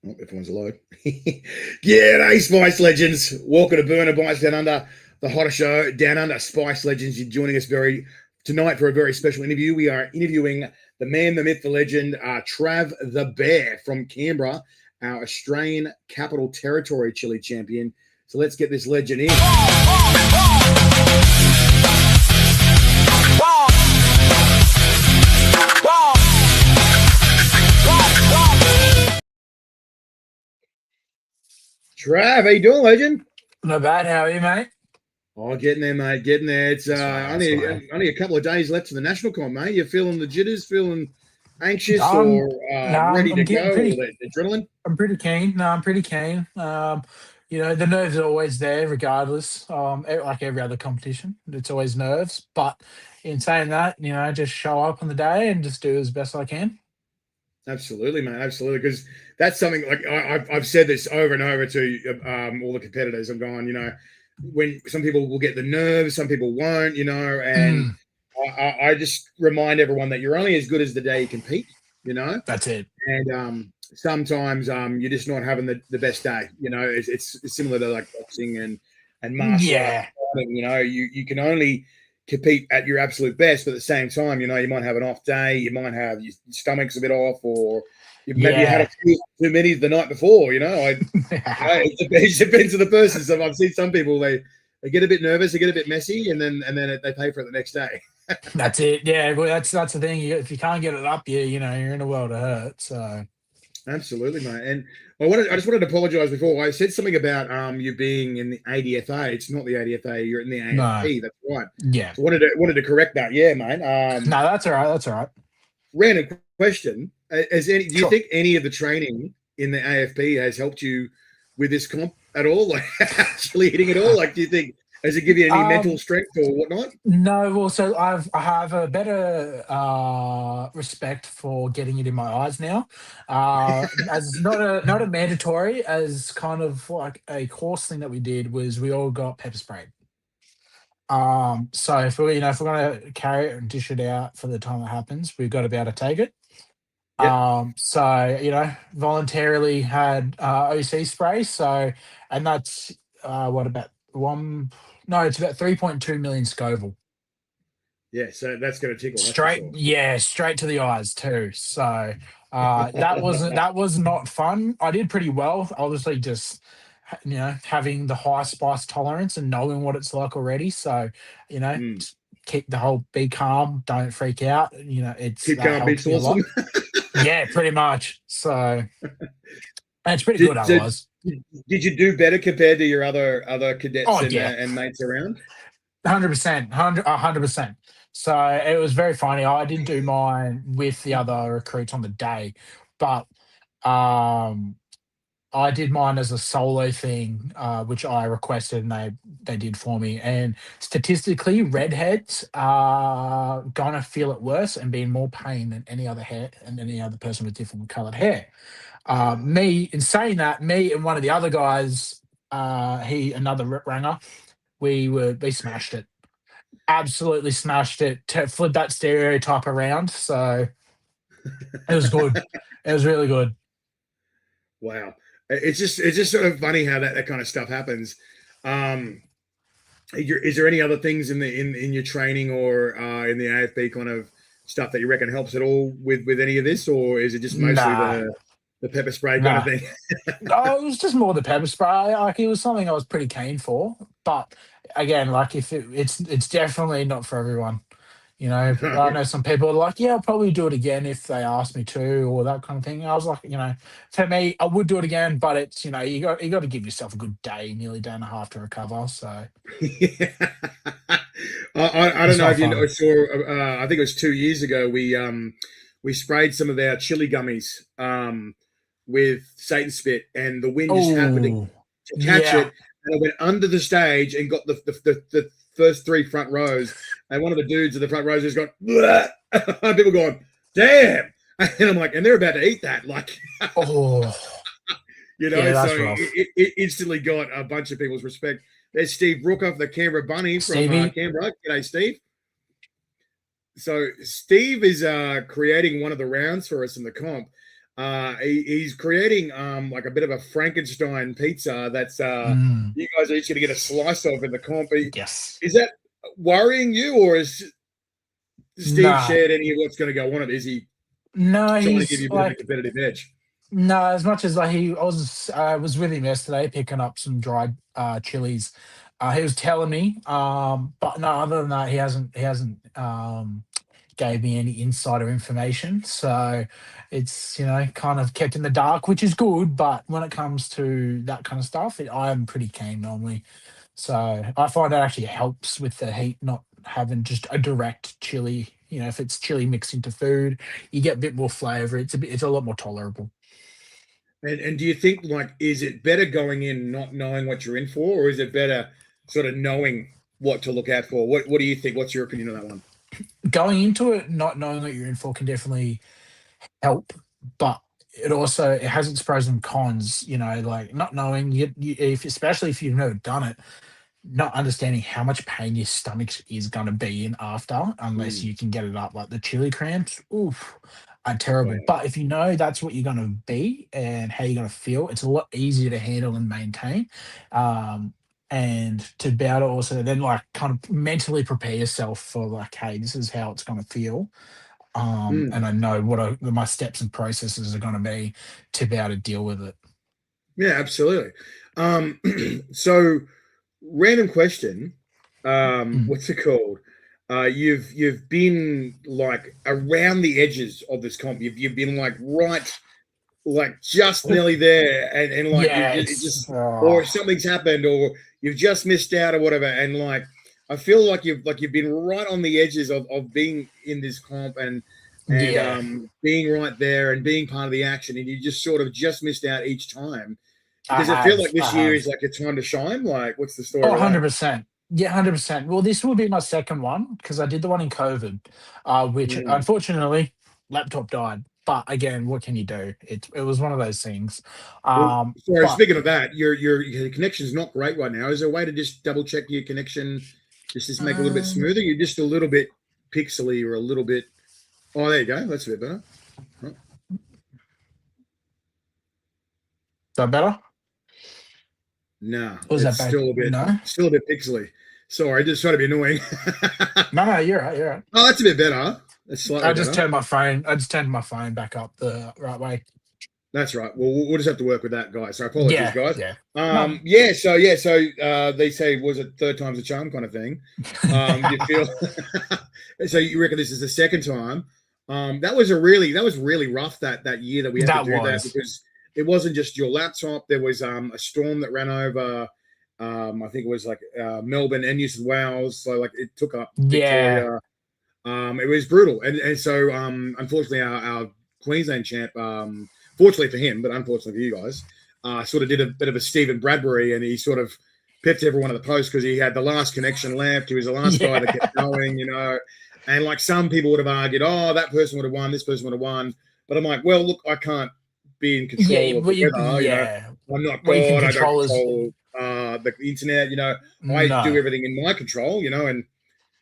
Oh, everyone's alive. G'day, Spice Legends. Welcome to Burner Bites Down Under, the hottest show down under. Spice Legends, you're joining us tonight for a very special interview. We are interviewing the man, the myth, the legend, Trav the Bear from Canberra, our Australian Capital Territory Chilli champion. So let's get this legend in. Trav, how you doing, legend? Not bad. How are you, mate? Oh, getting there, mate. Getting there. It's only a couple of days left to the national comp, mate. You feeling the jitters? Feeling anxious or ready to go? Or the adrenaline? I'm pretty keen. No, I'm pretty keen. The nerves are always there, regardless. Like every other competition, it's always nerves. But in saying that, just show up on the day and just do as best I can. Absolutely, mate. Absolutely, because that's something like I've said this over and over to all the competitors. I'm going, when some people will get the nerves, some people won't, and I just remind everyone that you're only as good as the day you compete, That's it. And sometimes you're just not having the best day. It's similar to like boxing and martial arts. You can only compete at your absolute best, but at the same time, you might have an off day, you might have your stomach's a bit off, or maybe you had a few too many the night before. It depends on the person. So I've seen some people they get a bit nervous, they get a bit messy, and then they pay for it the next day. That's it. Yeah, well, that's the thing. If you can't get it up, you're in a world of hurt. So absolutely, mate. And I just wanted to apologise before. I said something about you being in the ADFA. It's not the ADFA. You're in the AFP. No. That's right. Yeah. So wanted to correct that. Yeah, mate. No, that's all right. That's all right. Random question: do you think any of the training in the AFP has helped you with this comp at all? Like actually hitting it all? Like, do you think does it give you any mental strength or whatnot? No, well, so I have a better respect for getting it in my eyes now, as not a mandatory, as kind of like a course thing that we did was we all got pepper sprayed. So if we're gonna carry it and dish it out for the time it happens, we've got to be able to take it. Yep. So voluntarily had OC spray. So, and that's what about one? No, it's about 3.2 million Scoville. Yeah, so that's going to tickle. Straight, straight to the eyes too. So that was not fun. I did pretty well, obviously, just having the high spice tolerance and knowing what it's like already. So just keep the whole be calm, don't freak out. Keep calm, be awesome. Yeah, pretty much. So it's pretty good. Otherwise, did you do better compared to your other cadets and mates around? 100%, 100%. So it was very funny. I didn't do mine with the other recruits on the day, but I did mine as a solo thing, which I requested, and they did for me. And statistically, redheads are gonna feel it worse and be in more pain than any other hair and any other person with different coloured hair. In saying that, me and one of the other guys, another rip ranger, we smashed it. Absolutely smashed it. Flipped that stereotype around. So it was good. It was really good. Wow. It's just sort of funny how that kind of stuff happens. Is there any other things in your training or in the AFB kind of stuff that you reckon helps at all with any of this, or is it just mostly the pepper spray kind of thing? No, it was just more the pepper spray. Like, it was something I was pretty keen for, but again, like, if it's definitely not for everyone. I know some people are like, yeah, I'll probably do it again if they ask me to, or that kind of thing. I was like, for me, I would do it again, but it's, you got to give yourself a good day, nearly day and a half to recover. So, yeah. I don't know if you saw. I think it was 2 years ago. We sprayed some of our chili gummies with Satan spit, and the wind just happened to catch it, and I went under the stage and got the first three front rows, and one of the dudes in the front rows just gone, and people going, damn, and I'm like, and they're about to eat that, like, so it instantly got a bunch of people's respect. There's Steve Rookoff, the Canberra Bunny from Canberra. G'day, Steve. So Steve is creating one of the rounds for us in the comp. He's creating like a bit of a Frankenstein pizza that's Mm, you guys are each going to get a slice of in the comp. yes. Is that worrying you, or is Steve Nah. shared any of what's going to go on it? Is he No, trying to give he's you a bit of a like competitive edge? no, as much as like I was with him yesterday picking up some dried chilies. He was telling me, but no, other than that, he hasn't gave me any insider information. So it's kind of kept in the dark, which is good. But when it comes to that kind of stuff, I'm pretty keen normally. So I find that actually helps with the heat, not having just a direct chili. If it's chili mixed into food, you get a bit more flavor. It's a lot more tolerable. And do you think like is it better going in not knowing what you're in for, or is it better sort of knowing what to look out for? What do you think? What's your opinion on that one? Going into it, not knowing what you're in for can definitely help, but it has its pros and cons. Like not knowing if especially if you've never done it, not understanding how much pain your stomach is going to be in after, unless Mm, you can get it up. Like the chili cramps, oof, are wow. terrible. But if you know that's what you're going to be and how you're going to feel, it's a lot easier to handle and maintain. Um, and to be able to also then like kind of mentally prepare yourself for like, hey, this is how it's going to feel. And Mm. I know my steps and processes are going to be to be able to deal with it. Yeah, absolutely. Um, so random question. Mm. What's it called? You've been like around the edges of this comp. You've been like just nearly there, and like Yeah, it it's just or something's happened, or you've just missed out or whatever, and like I feel like you've been right on the edges of being in this comp and yeah. being right there and being part of the action, and you just sort of just missed out each time. I Does it feel have. like I this year have. is like a time to shine? Like, what's the story Oh, with that? 100%. Yeah, 100%. Well, this will be my second one because I did the one in COVID, which Mm. unfortunately laptop died. But again, what can you do? It was one of those things. Well, sorry. But Speaking of that, your connection's not great right now. Is there a way to just double check your connection, just to make it a little bit um, smoother? You're just a little bit pixely or a little bit. Oh, there you go. That's a bit better. Oh, is that better? no, Or is it's that bad? No, still a bit pixely. Sorry, just trying to be annoying. no, no. You're right. You're right. Oh, that's a bit better. That's slightly I just better. turned my phone. I just turned my phone back up the right way. That's right. Well, we'll just have to work with that, guys. So apologies, Yeah, guys. yeah. No. They say was it third time's a charm kind of thing. You feel so you reckon this is the second time. That was really rough that year that we had to That do that was. because it wasn't just your laptop. There was a storm that ran over. I think it was like Melbourne and New South Wales. So like it took up Yeah. Victoria. It was brutal, and so unfortunately, our Queensland champ, fortunately for him, but unfortunately for you guys, sort of did a bit of a Stephen Bradbury, and he sort of pipped everyone at the post because he had the last connection left. He was the last guy that kept Yeah. going. And like some people would have argued, oh, that person would have won, this person would have won, but I'm like, well, look, I can't be in Yeah. control of Well, the weather. yeah. I'm not What you can God. I don't control is control the internet. I do no. everything in my control.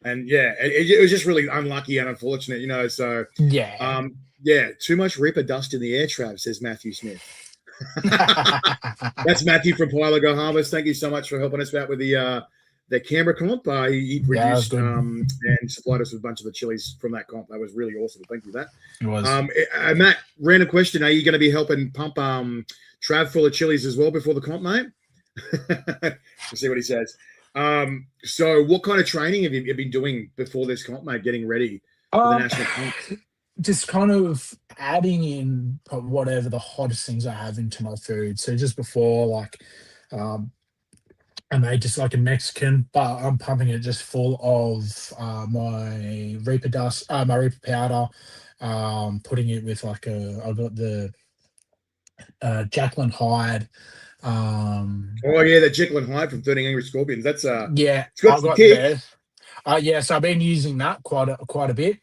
And yeah, it was just really unlucky and unfortunate. So, Yeah. yeah, too much Reaper dust in the air, Trav, says Matthew Smith. That's Matthew from Pile Harvest. Thank you so much for helping us out with the Canberra comp. He Yeah, that's produced good. and supplied us with a bunch of the chilies from that comp. That was really awesome. Thank you for that. It was. Matt, random question. Are you going to be helping pump Trav full of chilies as well before the comp, mate? We'll see what he says. So what kind of training have you been doing before this comp, mate, getting ready for the Um, national comp? just kind of adding in whatever the hottest things I have into my food. So just before, like, um, I made just like a Mexican, but I'm pumping it just full of my Reaper dust, my Reaper powder. Putting it with like I've got the Jacqueline Hyde. Um, Oh yeah, the Jekyll and Hyde from 13 Angry Scorpions. That's yeah, it's got I've some got kick. theirs. Yeah, so I've been using that quite a bit.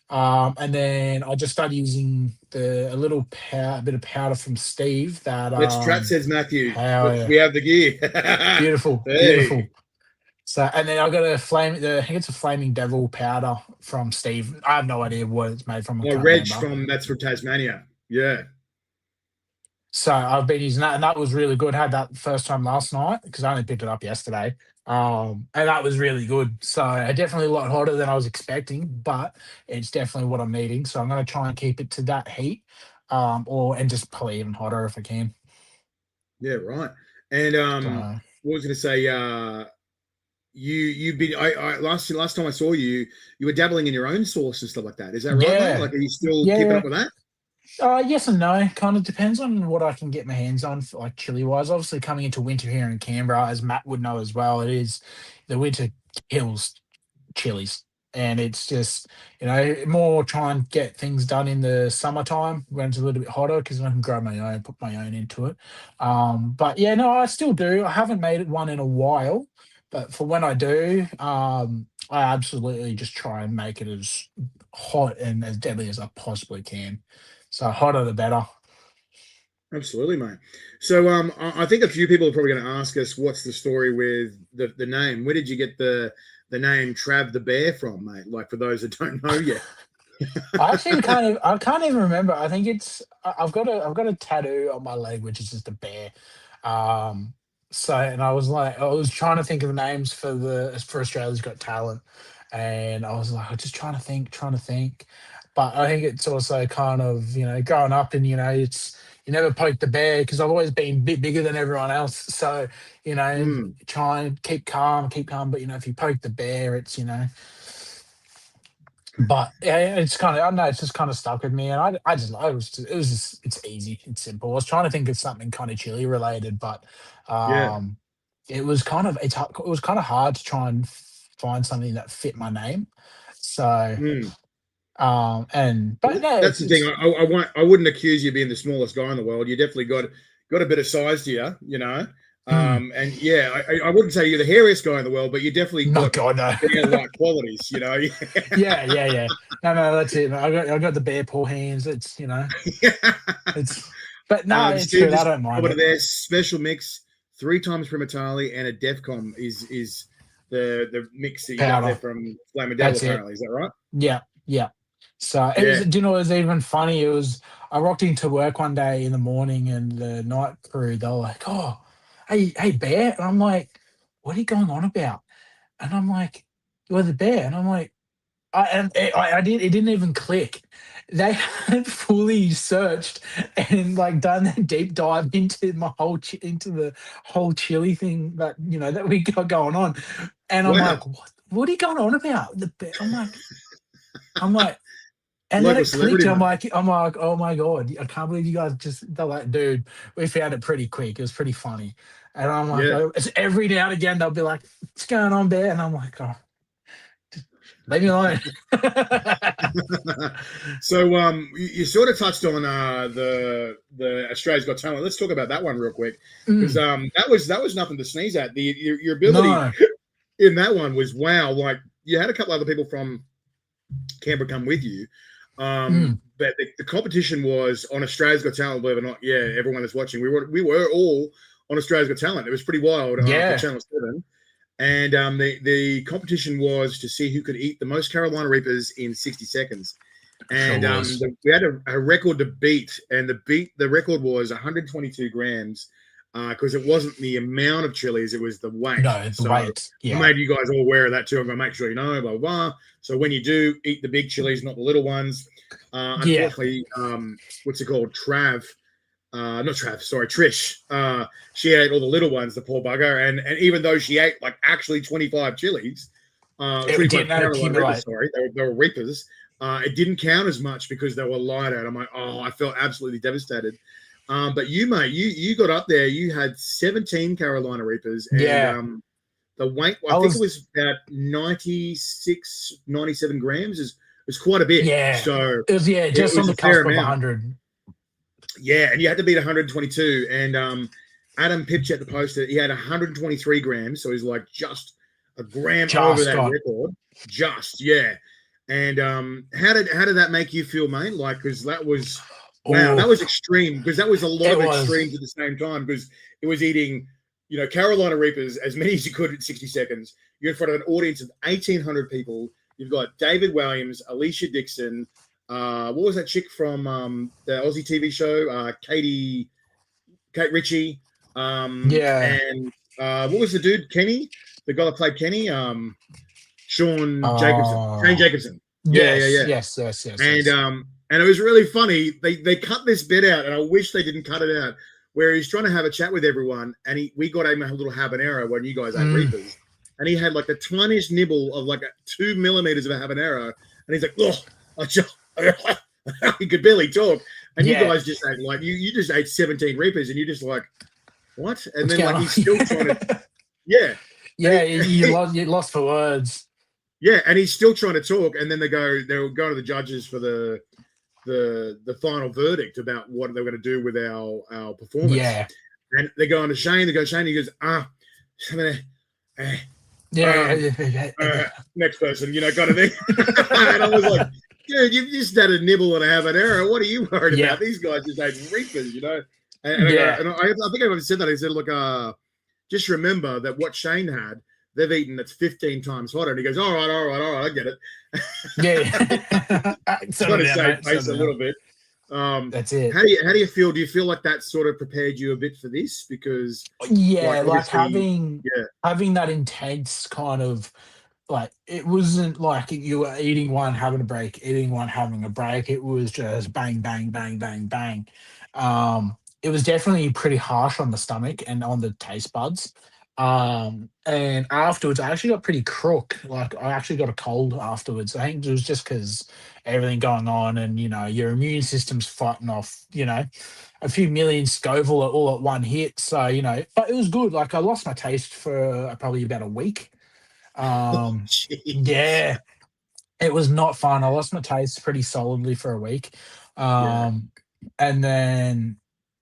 And then I just started using a little bit of powder from Steve that Let's Strat says Matthew. how We have the gear. beautiful, Hey. beautiful. So and then I got I think it's a flaming devil powder from Steve. I have no idea what it's made from, I Oh, can't Reg remember. from that's from Tasmania. Yeah. So I've been using that, and that was really good. Had that first time last night because I only picked it up yesterday, and that was really good. So definitely a lot hotter than I was expecting, but it's definitely what I'm needing. So I'm going to try and keep it to that heat, and just probably even hotter if I can. Yeah, right. And So what was I going to say? You've been last time I saw you, you were dabbling in your own sauce and stuff like that. Is that right, mate? yeah, Like, are you still keeping yeah. up with that? Yes and no. Kind of depends on what I can get my hands on, for, like chili wise. Obviously, coming into winter here in Canberra, as Matt would know as well, it is the winter kills chilies. And it's just, more try and get things done in the summertime when it's a little bit hotter because I can grow my own, put my own into it. But yeah, no, I still do. I haven't made it one in a while, but for when I do, I absolutely just try and make it as hot and as deadly as I possibly can. So hotter the better. Absolutely, mate. So I think a few people are probably going to ask us what's the story with the name. Where did you get the name Trav the Bear from, mate? Like for those that don't know yet. I can't even remember. I think I've got a tattoo on my leg which is just a bear. Um and I was trying to think of names for Australia's Got Talent, and I was like, I'm just trying to think. But I think it's also kind of, growing up and it's you never poke the bear because I've always been a bit bigger than everyone else. So, Mm, try and keep calm. But if you poke the bear, but yeah, it's kind of, I don't know, it's just kind of stuck with me, and it's easy, it's simple. I was trying to think of something kind of chili related, but yeah. um, it was kind of hard to try and find something that fit my name. So Mm. but no, That's the thing. I wouldn't accuse you of being the smallest guy in the world. You definitely got a bit of size to you, you know. mm, And yeah, I wouldn't say you're the hairiest guy in the world, but you definitely not got God no. bear-like qualities, you know. Yeah. No, that's it. I got the bear paw hands. It's but no, it's Steve good. I just don't mind over it. there. Special mix, 3 times Primatali and a Defcom is the mix that you got there Powder. from Flame Devil. That's it. Apparently, is that right? Yeah, yeah. So it was, Yeah. it was even funny? I rocked into work one day in the morning and the night crew, they were like, "Oh, hey, Bear." And I'm like, "What are you going on about?" And I'm like, "You're the Bear." And I'm like, it didn't even click. They had fully searched and like done a deep dive into into the whole chili thing that we got going on. And I'm like, Wow. what are you going on about? The Bear? I'm like, and then Local it clicked. celebrity, And mate. I'm like, oh my god, I can't believe you guys they're like, dude, we found it pretty quick. It was pretty funny. And I'm like, Yeah. oh, it's every now and again they'll be like, what's going on, Bear? And I'm like, oh, just leave me alone. So you sort of touched on the Australia's Got Talent. Let's talk about that one real quick because Mm, that was nothing to sneeze at. Your ability no. in that one was wow. Like you had a couple other people from Canberra come with you, Mm, but the competition was on Australia's Got Talent. Believe it or not, yeah, everyone that's watching, we were all on Australia's Got Talent. It was pretty wild for yeah. Channel 7. And the competition was to see who could eat the most Carolina Reapers in 60 seconds. Sure And was. we had a record to beat, and the record was 122 grams because it wasn't the amount of chilies, it was the weight. No, the So weight. I Yeah. made you guys all aware of that too. I'm going to make sure you know, blah, blah, blah. So when you do eat the big chilies, not the little ones, Yeah. unfortunately, what's it called? Not Trav, sorry, Trish. She ate all the little ones, the poor bugger, and even though she ate like actually 25 chilies, It 25 didn't Carolina Reapers, accumulate. sorry, they were Reapers. It didn't count as much because they were lighter. And I'm like, oh, I felt absolutely devastated. But you, mate, you got up there. You had 17 Carolina Reapers, and Yeah. the weight, I I think it was was about 96, 97 grams, is quite a bit. yeah. So It was it just on was the a fair cusp of amount. 100. Yeah, and you had to beat 122. And Adam Pipchet, the poster, he had 123 grams, so he's like just a gram over Just that got record. Just yeah. And how did that make you feel, mate? Like, because that was wow, that oh, was extreme. Because that was a lot it of was. extremes at the same time. Because it was eating, Carolina Reapers as many as you could in 60 seconds. You're in front of an audience of 1,800 people. You've got David Williams, Alicia Dixon, what was that chick from the Aussie TV show? Katie. Kate Ritchie, Yeah. and what was the dude? Kenny, the guy that played Kenny, Shane Oh, Jacobson. Yeah, yeah, yes, yeah. yes, yes, yes, yes. And it was really funny. They cut this bit out, and I wish they didn't cut it out, where he's trying to have a chat with everyone, and we got him a little habanero when you guys ate Mm, Reapers, and he had like the tiniest nibble of like 2 millimeters of a habanero, and he's like, oh, I just, he could barely talk, and you yeah. guys just ate like you just ate 17 Reapers, and you're just like, what? And What's then going like on? he's still trying to, yeah, and Yeah, you lost for words. yeah, and he's still trying to talk, and then they'll go to the judges for the final verdict about what they're going to do with our performance. Yeah, And they go on to Shane. They go, Shane. He goes, yeah, next person, kind of thing. And I was like, dude, you've just had a nibble and a habanero. What are you worried yeah, about? These guys just ate Reapers. And I go, yeah, and I think I even said that. I said, look, just remember that what Shane had, they've eaten it's 15 times hotter. And he goes, all right, I get it. yeah. Trying Settle to down, save mate. face a Settle down. little bit. That's it. How do you feel? Do you feel like that sort of prepared you a bit for this? Because, Yeah, like, like obviously, yeah, having that intense kind of like it wasn't like you were eating one, having a break, eating one, having a break. It was just bang, bang, bang, bang, bang. It was definitely pretty harsh on the stomach and on the taste buds. And afterwards, I actually got pretty crook. Like I actually got a cold afterwards. I think it was just because everything going on, and your immune system's fighting off, a few million Scoville all at one hit. So, but it was good. Like I lost my taste for probably about a week. oh, Um, jeez, yeah, it was not fun. I lost my taste pretty solidly for a week. yeah, Um, and then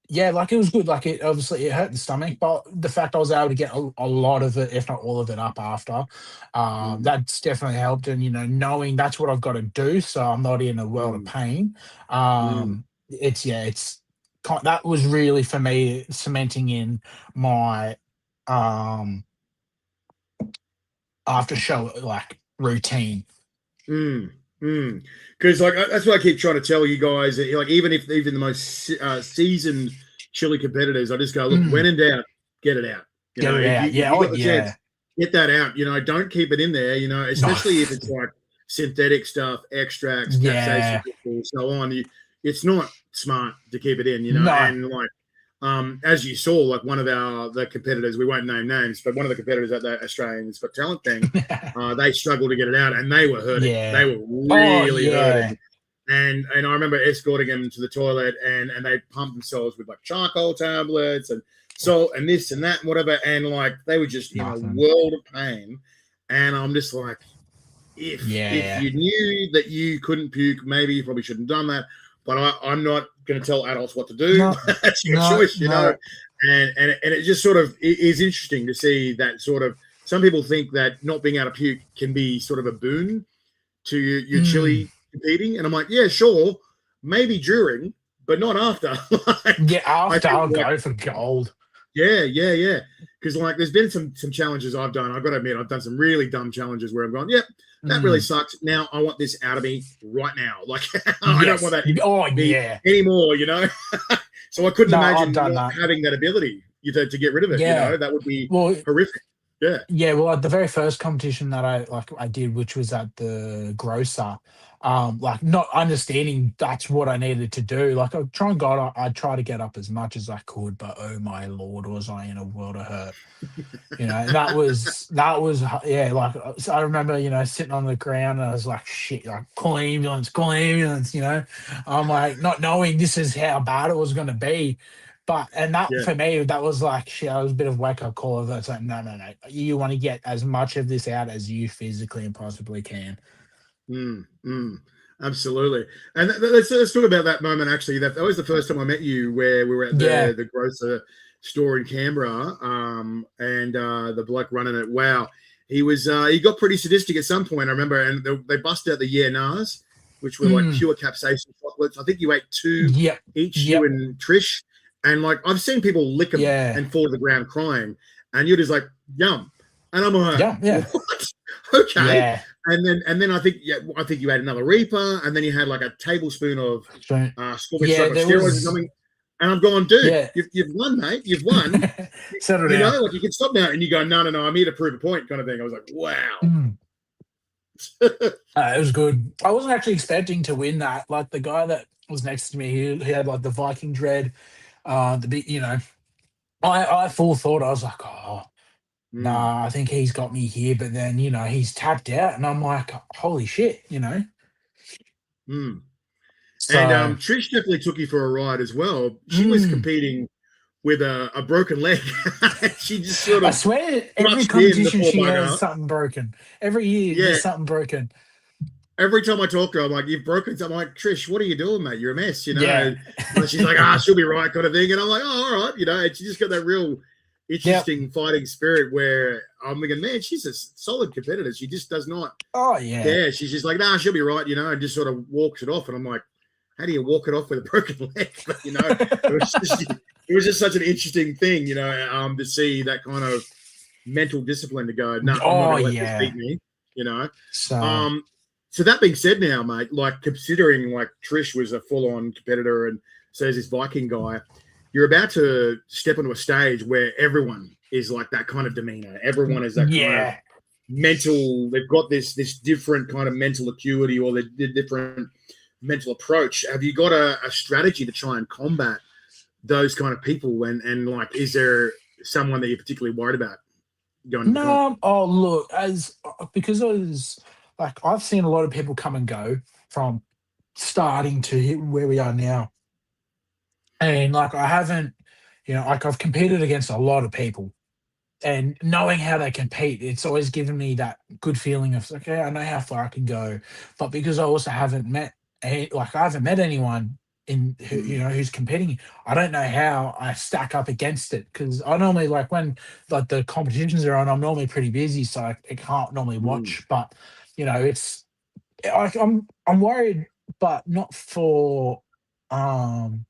yeah, like it was good. Like it obviously it hurt the stomach, but the fact I was able to get a lot of it, if not all of it, up after, mm, that's definitely helped. And knowing that's what I've got to do, so I'm not in a world of mm, pain. mm, It's that was really for me cementing in my um after show like routine. mm, mm. Because like that's what I keep trying to tell you guys. Like even the most seasoned chili competitors, I just go, look, when Mm, in doubt, get it out. get it If you out. if Yeah. you Oh got the chance, yeah. get that out. Don't keep it in there. No. Especially if it's like synthetic stuff, extracts, capsaicin, Yeah. so on. It's not smart to keep it in. No. And like as you saw, like one of the competitors, we won't name names, but one of the competitors at the Australians Got Talent thing, they struggled to get it out, and they were hurting. Yeah. They were Oh really yeah. hurting. And I remember escorting them to the toilet, and they pumped themselves with like charcoal tablets and salt and this and that and whatever, and like they were just in a Nothing. world of pain. And I'm just like, if Yeah. you knew that you couldn't puke, maybe you probably shouldn't have done that. But I'm not going to tell adults what to do. No. That's your No. choice. No. And it just sort of is interesting to see that sort of. Some people think that not being able to puke can be sort of a boon to your Mm. chili competing, and I'm like, yeah, sure, maybe during, but not after. Yeah. I After think I'll like go for gold. yeah. Because like there's been some challenges I've done. I've got to admit, I've done some really dumb challenges where I've gone, yep, that really Mm. sucks. Now I want this out of me right now. Like I don't want Yes. that in Oh me yeah. anymore. So I couldn't No, I've imagine done not that. having that ability to get rid of it. Yeah. That would be Well, horrific. Yeah. yeah, well, at the very first competition that I did, which was at the grocer, like not understanding that's what I needed to do. Like I try to get up as much as I could, but oh my lord, was I in a world of hurt. And yeah, like so I remember, sitting on the ground and I was like, shit, like call ambulance, I'm like not knowing this is how bad it was gonna be. But and that Yeah. for me, that was like shit. I was a bit of wake up call of it's like, no, no, no. You want to get as much of this out as you physically and possibly can. Absolutely. And let's talk about that moment. Actually, that was the first time I met you, where we were at Yeah. the grocer store in Canberra, and the bloke running it. Wow, he got pretty sadistic at some point. I remember, and they busted out the yeah nars, which were like Mm, pure capsaicin chocolates. I think you ate two yep. each, you Yep. and Trish, and like I've seen people lick them Yeah. and fall to the ground crying, and you're just like yum, and I'm like, Yeah. Yeah. what? Okay. Yeah. And then I think you had another Reaper, and then you had like a tablespoon of So, strawberry yeah, chocolate there steroids or was something. And I'm going, dude, Yeah. you've won, mate. You've won. Settle You down. know, like you can stop now. And you go, no, I'm here to prove a point, kind of thing. I was like, wow. Mm. It was good. I wasn't actually expecting to win that. Like the guy that was next to me, he had like the Viking dread, the big, I full thought I was like, oh, nah, I think he's got me here. But then, he's tapped out, and I'm like, holy shit. Mm. And So, Trish definitely took you for a ride as well. She was mm, competing with a broken leg. She just sort I of swear, every rushed in, the competition poor she has bugger. something broken. Every year, Yeah. there's something broken. Every time I talk to her, I'm like, you've broken something. I'm like, Trish, what are you doing, mate? You're a mess, Yeah. And she's like, she'll be right, kind of thing. And I'm like, oh, all right, and she just got that real Yep. interesting fighting spirit where I'm thinking, man, she's a solid competitor. She just does not Oh, yeah. care. She's just like, she'll be right, and just sort of walks it off. And I'm like, how do you walk it off with a broken leg? But, it was just such an interesting thing, to see that kind of mental discipline to go, no, I'm not Oh, going to let this yeah. beat me, So, Um, so that being said now, mate, like considering like Trish was a full-on competitor and so is this Viking guy, you're about to step onto a stage where everyone is like that kind of demeanor. Everyone is that kind of yeah. mental, they've got this different kind of mental acuity or the different mental approach. Have you got a strategy to try and combat those kind of people? And like, is there someone that you're particularly worried about going into the comp? No, oh look, because I was like I've seen a lot of people come and go from starting to hit where we are now. And like I haven't, like I've competed against a lot of people, and knowing how they compete, it's always given me that good feeling of okay, I know how far I can go. But because I also haven't met I haven't met anyone in who who's competing, I don't know how I stack up against it because I normally like when like the competitions are on, I'm normally pretty busy, so I can't normally Mm. watch. But it's I'm worried, but not for um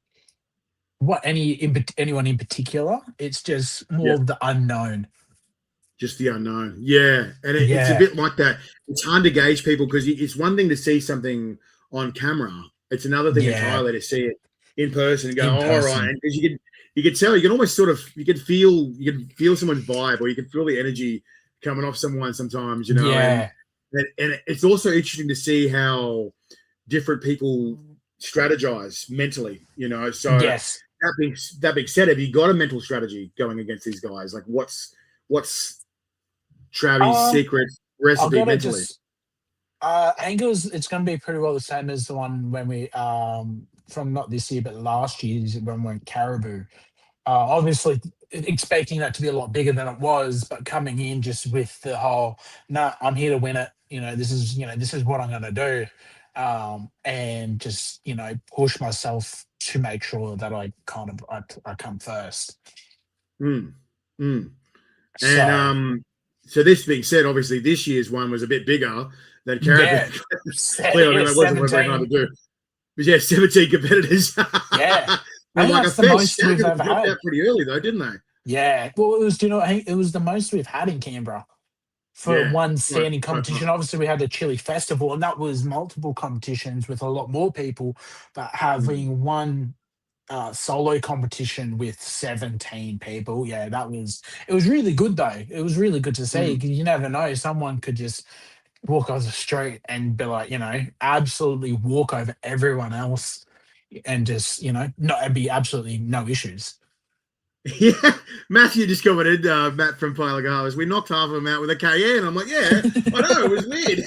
anyone in particular. It's just more Yeah. of the unknown. Just the unknown. Yeah. And it's a Yeah. bit like that. It's hard to gauge people because it's one thing to see something on camera. It's another thing Yeah, entirely to see it in person and go, in oh, all right. person. And because you could tell, you can almost sort of, you can feel someone's vibe or you can feel the energy coming off someone sometimes, Yeah. and it's also interesting to see how different people strategize mentally, So Yes. that being said, have you got a mental strategy going against these guys? Like what's Travi's Um, secret I've recipe got to mentally? just angles. It's going to be pretty well the same as the one when we from not this year but last year when we went Caribou. Obviously expecting that to be a lot bigger than it was, but coming in just with the whole, no, I'm here to win it. This is what I'm going to do, and just push myself to make sure that I come first. Mm, mm. And So so this being said, obviously this year's one was a bit bigger than Caribou. yeah, Clearly, I mean yeah, that wasn't very hard to 17. do. But yeah, 17 competitors. Yeah, I And think like a that's the fair most stack we've of them ever dropped had. out pretty early though, didn't they? Yeah, well, I think it was the most we've had in Canberra for Yeah. one Right, standing right, right. competition. Obviously, we had the Chili Festival, and that was multiple competitions with a lot more people. But Mm. having one solo competition with 17 people, yeah, it was really good though. It was really good to see Mm. because you never know, someone could just walk off the street and be like, absolutely walk over everyone else and just, not and be absolutely no issues. Yeah, Matthew just commented, Matt from Pile of Garlic, we knocked half of them out with a KN. I'm like, yeah, I know, it was weird.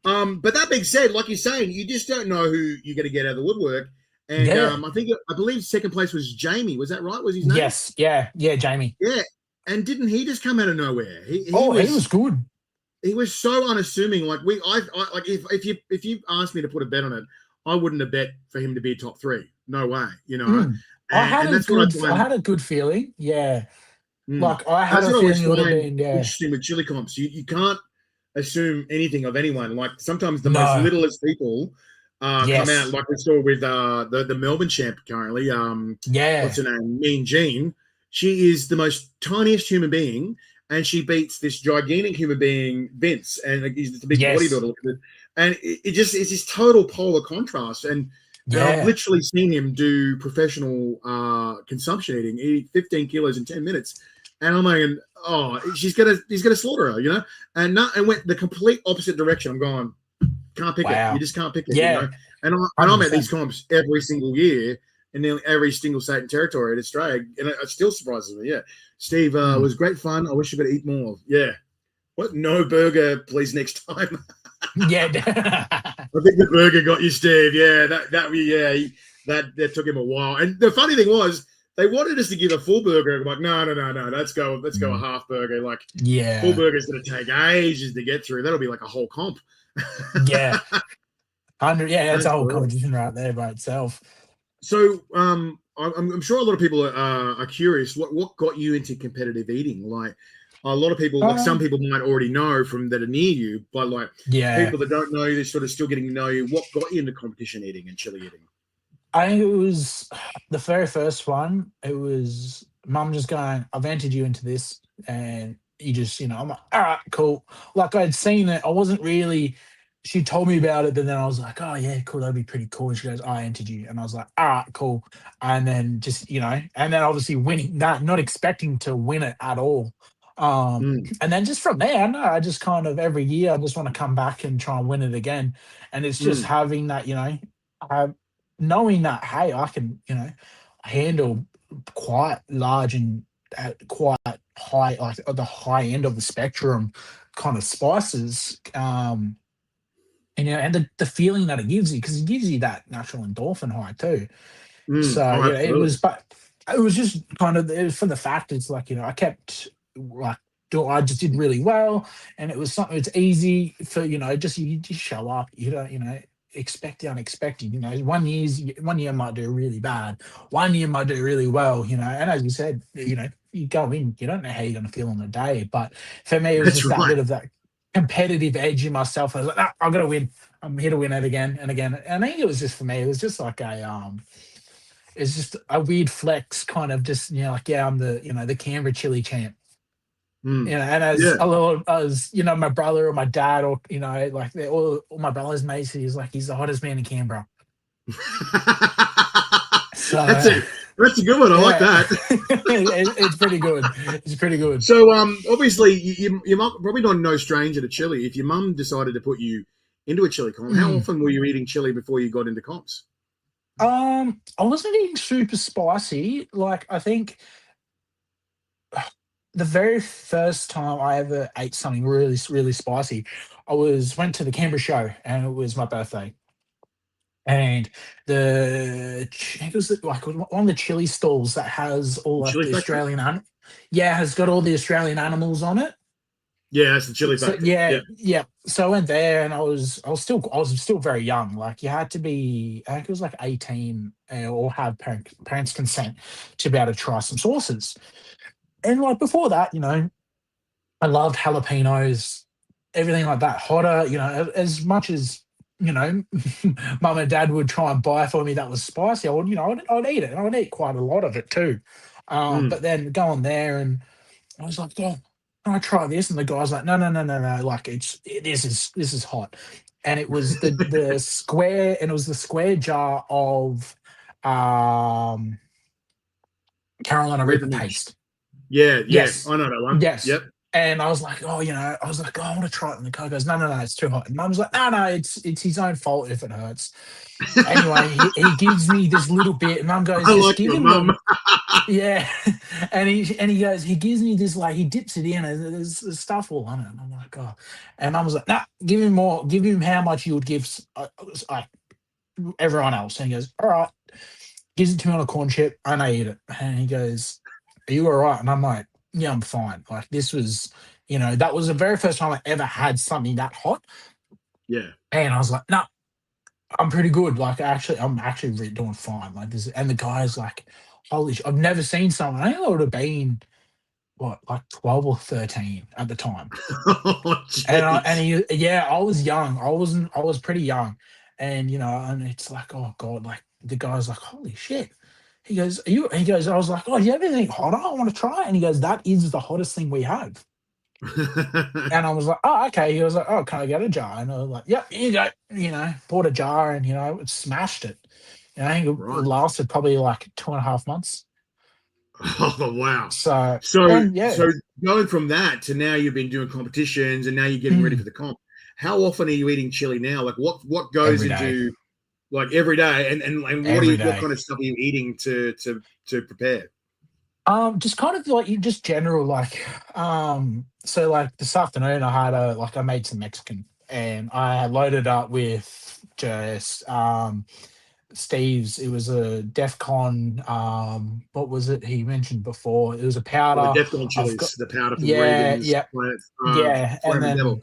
But that being said, like you're saying, you just don't know who you're going to get out of the woodwork. And Yeah. I believe second place was Jamie. Was that right? Was his name? Yes. Yeah. Yeah. Jamie. Yeah. And didn't he just come out of nowhere? He Oh, he was was good. he was so unassuming. Like I like if you asked me to put a bet on it, I wouldn't have bet for him to be top three. No way, Mm. And that's what I I find. had a good feeling. Yeah. Mm, Like I had that's a what I always feeling it would have find been, yeah. interesting with chili comps. You can't assume anything of anyone. Like sometimes the most No. littlest people come out, Yes. like we saw with the Melbourne champ currently. What's Yeah. her name? Mean Jean. She is the most tiniest human being, and she beats this gigantic human being, Vince, and like, he's the big Yes. bodybuilder. And it's this total polar contrast. And And I've Yeah. literally seen him do professional consumption eating, eat 15 kilos in 10 minutes. And I'm like, oh, he's gonna slaughter her, you know? And went the complete opposite direction. I'm going, can't pick it. You Wow. just can't pick it, you Yeah. know? And I'm at these 100%. comps every single year in nearly every single state and territory in Australia. And it still surprises me. Yeah. Steve, Mm. was great fun. I wish you could eat more. Yeah. What? No burger, please, next time. Yeah. I think the burger got you, Steve. Yeah, that took him a while. And the funny thing was, they wanted us to give a full burger. I'm like, no. Let's go a Mm. half burger. Like, full Yeah. burger's gonna take ages to get through. That'll be like a whole comp. Yeah. 100. Yeah, that's a That's whole brilliant. competition right there by itself. So, I'm sure a lot of people are curious. What got you into competitive eating? Like, a lot of people, like some Um, people might already know from that are near you, but like yeah. people that don't know, they're sort of still getting to know you. What got you into competition eating and chili eating? I think it was the very first one. It was mum just going, I've entered you into this. And you just, I'm like, all right, cool. Like I'd seen it. I wasn't really, she told me about it, but then I was like, oh, yeah, cool. That'd be pretty cool. And she goes, I entered you. And I was like, all right, cool. And then just, and then obviously winning that, not expecting to win it at all. Mm, And then just from there, I don't know, I just kind of every year, I just want to come back and try and win it again. And it's just mm, having that, have knowing that, hey, I can, handle quite large and quite high, like at the high end of the spectrum kind of spices. And and the feeling that it gives you, because it gives you that natural endorphin high too. mm. So, Oh, it absolutely. was, but it was just kind of, it was for the fact it's like, I kept like, I just did really well. And it was something, it's easy for, just you just show up, you don't, expect the unexpected. One year might do really bad, one year might do really well, and as you said, you go in, you don't know how you're going to feel on the day. But for me, it was That's just that right. bit of that competitive edge in myself. I was like, "Ah, I'm gonna win. I'm here to win it again and again." And I think it was just for me, it was just like it's just a weird flex, kind of just, like, yeah, I'm the, the Canberra chili champ. Mm. And as Yeah. a little as my brother or my dad, or like all my brother's mates, he's the hottest man in Canberra. That's So it. That's a good one. I like yeah, that. it's pretty good. It's pretty good. So, obviously, your mum probably not no stranger to chili. If your mum decided to put you into a chili comp, how Mm. often were you eating chili before you got into comps? I wasn't eating super spicy. Like I think the very first time I ever ate something really, really spicy, went to the Canberra show, and it was my birthday. And it was like one of the chili stalls that has all The like chili the factory? yeah, has got all the Australian animals on it. Yeah, that's the chili So factory. yeah, Yeah. yeah. So I went there, and I was still very young. Like you had to be, I think it was like 18, or have parents consent to be able to try some sauces. And like before that, I loved jalapenos, everything like that. Hotter, as much as, you know, mum and dad would try and buy for me that was spicy, I'd eat it, and I'd eat quite a lot of it too. Mm. But then go on there, and I was like, oh, can I try this? And the guy's like, no, no, no, no, no. Like this is hot. And it was the square jar of um Carolina Reaper Reaper's. paste. Yeah, yeah. Yes. I know that one. Yes. Yep. And I was like, oh, I want to try it. And the guy goes, no, no, no, it's too hot. And mum's like, no, no, it's his own fault if it hurts. Anyway, he gives me this little bit, and mum goes, I just like give your him mum. the, yeah. And he goes, he gives me this, like, he dips it in, and there's stuff all on it. And I'm like, oh. And mum was like, nah, give him more, give him how much you would give everyone else. And he goes, all right, gives it to me on a corn chip, and I eat it. And he goes, are you all right? And I'm like, yeah, I'm fine. Like this was, that was the very first time I ever had something that hot. Yeah. And I was like, no, I'm pretty good. Like I'm actually doing fine. Like this, and the guy's like, holy I've never seen someone. I think I would have been what, like 12 or 13 at the time. Oh, And jeez. yeah, I was young. I was pretty young. And and it's like, oh God, like the guy's like, holy shit. He goes, I was like, oh, do you have anything hotter? I want to try it. And he goes, that is the hottest thing we have. And I was like, "Oh, okay." He was like, "Oh, can I get a jar?" And I was like, "Yep, here you go." Bought a jar and, it smashed it. I think it Right. lasted probably like 2.5 months. Oh wow. So, So and yeah, so going from that to now you've been doing competitions and now you're getting ready for mm, the comp. How often are you eating chili now? Like what goes every day, into like every day and every what day. kind of stuff are you eating to prepare? Just kind of like you just general like, so like this afternoon I made some Mexican and I loaded up with just Steve's. It was a DEF CON. What was it he mentioned before? It was a Or the powder. Defcon I've got chilies, the powder from yeah, Regan's yeah, Planet yeah, and Flaming Devil. then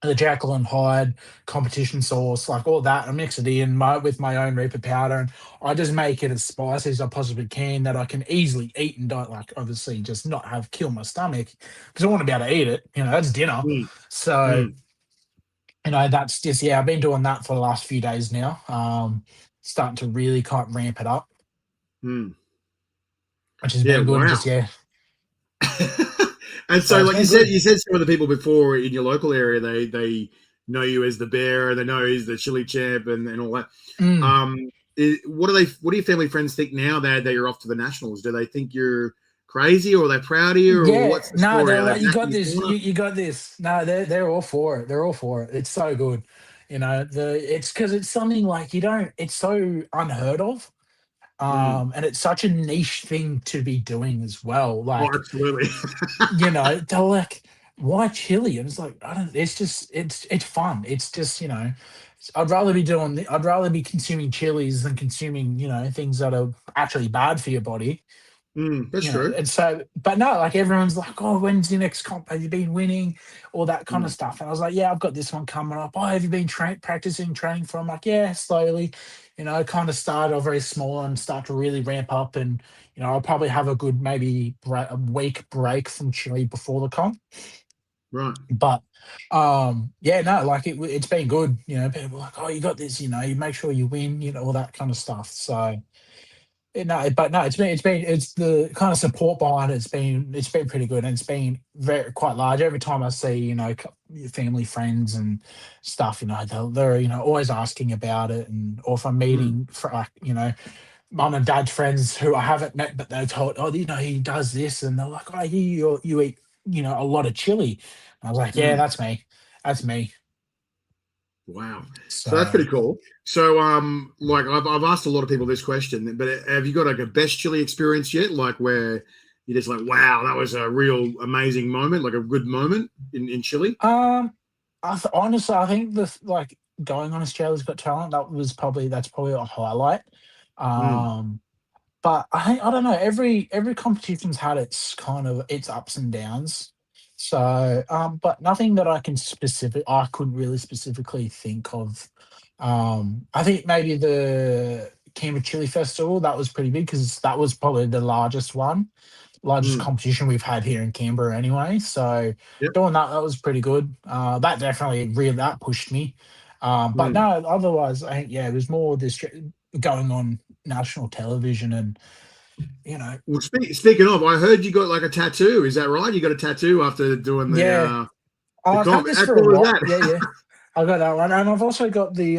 the Jekyll and Hyde competition sauce, like all that. I mix it in with my own Reaper powder, and I just make it as spicy as I possibly can that I can easily eat and don't like obviously just not have kill my stomach because I want to be able to eat it. That's dinner. Mm, So mm, that's just I've been doing that for the last few days now. Starting to really kind of ramp it up, mm. which has Yeah, been good. And just wow. And so so, it's like been good. you said some of the people before in your local area, they know you as the bear, they know he's the chili champ, and all that. Mm. Um, what do your family friends think now that you're off to the nationals? Do they think you're crazy, or are they proud of you, or Yeah, what's the no, story? they're Are they like, you backing got your this, corner? you got this. No, they're all for it. They're all for it. It's so good. It's because it's something like you don't. It's so unheard of, Mm. and it's such a niche thing to be doing as well. Oh, Like, absolutely. they're like, why chili? And it's like, I don't. It's just, it's fun. It's just, I'd rather be consuming chilies than consuming, things that are actually bad for your body. That's true. And so, but no, like everyone's like, "Oh, when's your next comp? Have you been winning?" All that kind of Mm, stuff. And I was like, "Yeah, I've got this one coming up." "Oh, have you been practicing training for?" I'm like, "Yeah, slowly." Kind of started off very small and start to really ramp up. And, I'll probably have a good maybe a week break from Chile before the comp. right. But yeah, no, like it's been good. People are like, "Oh, you got this." You make sure you win. All that kind of stuff. So no, but no, it's the kind of support behind it's been pretty good, and it's been very quite large. Every time I see your family, friends, and stuff, they're always asking about it, and or if I'm Mm, meeting for like mum and dad's friends who I haven't met, but they're told, "Oh, he does this," and they're like, "Oh, I hear you eat a lot of chili." And I was like, "Yeah, mm. that's me." Wow. So that's So pretty cool. So, like I've asked a lot of people this question, but have you got like a best chili experience yet? Like where you're just like, wow, that was a real amazing moment, like a good moment in Chile? Um, honestly, I think like going on Australia's Got Talent, that's probably a highlight. Mm, Um, but I don't know. Every competition's had its ups and downs. So, but nothing that I couldn't really specifically think of. I think maybe the Canberra Chili Festival, that was pretty big because that was probably the largest mm, competition we've had here in Canberra anyway. So yep. doing that was pretty good. That definitely really that pushed me. But Mm. no, otherwise I think it was more this going on national television and you know Well, speaking of, I heard you got like a tattoo. Is that right? You got a tattoo after doing yeah. the I've had comp. this How for a cool was while. that? Yeah, yeah. I got that one, and I've also got the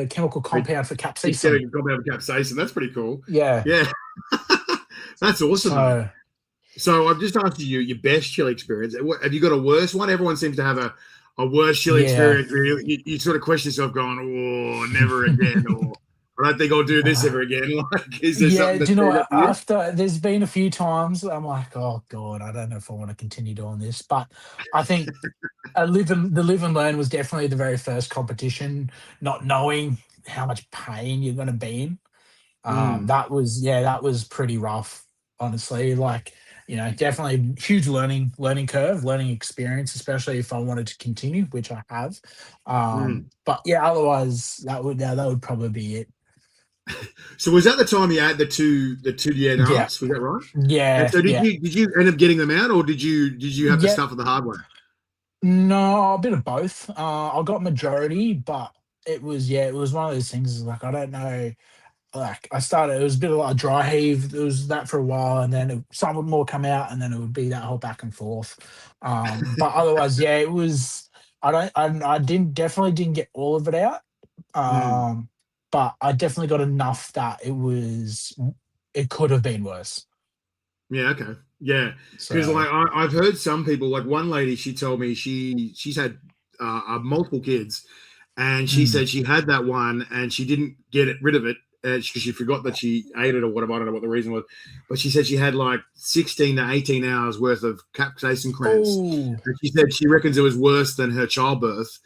chemical Like, compound for it's capsaicin. getting a compound capsaicin. That's pretty cool. Yeah. Yeah, that's awesome, mate. So So I've just asked you your best chili experience. Have you got a worse one? Everyone seems to have a worse chili yeah. experience where you sort of question yourself going, oh, never again, or I don't think I'll do this ever again. Like, is there Yeah, something that do you know stands out what? for you? After there's been a few times I'm like, oh God, I don't know if I want to continue doing this. But I think the live and learn was definitely the very first competition, not knowing how much pain you're going to be in. Mm, That was pretty rough, honestly. Like, definitely huge learning curve, learning experience, especially if I wanted to continue, which I have. mm. But yeah, otherwise that would probably be it. So was that the time you had the two Yeah, DNRs? Was that right? And yeah, so yeah, did you end up getting them out, or did you have to yeah. stuff it the hard way? No, a bit of both. I got majority, but it was one of those things. Like I don't know. like I started. It was a bit of like a dry heave. It was that for a while, and then some would more come out, and then it would be that whole back and forth. But otherwise, yeah, it was. I didn't definitely didn't get all of it out. Mm. Um, but I definitely got enough that it could have been worse. Yeah, okay. Yeah. Because So, like I've heard some people, like one lady, she told me she's had multiple kids, and she mm. said she had that one and she didn't get rid of it because she forgot that she ate it or whatever. I don't know what the reason was, but she said she had like 16 to 18 hours worth of capsaicin cramps, Oh, and she said she reckons it was worse than her childbirth.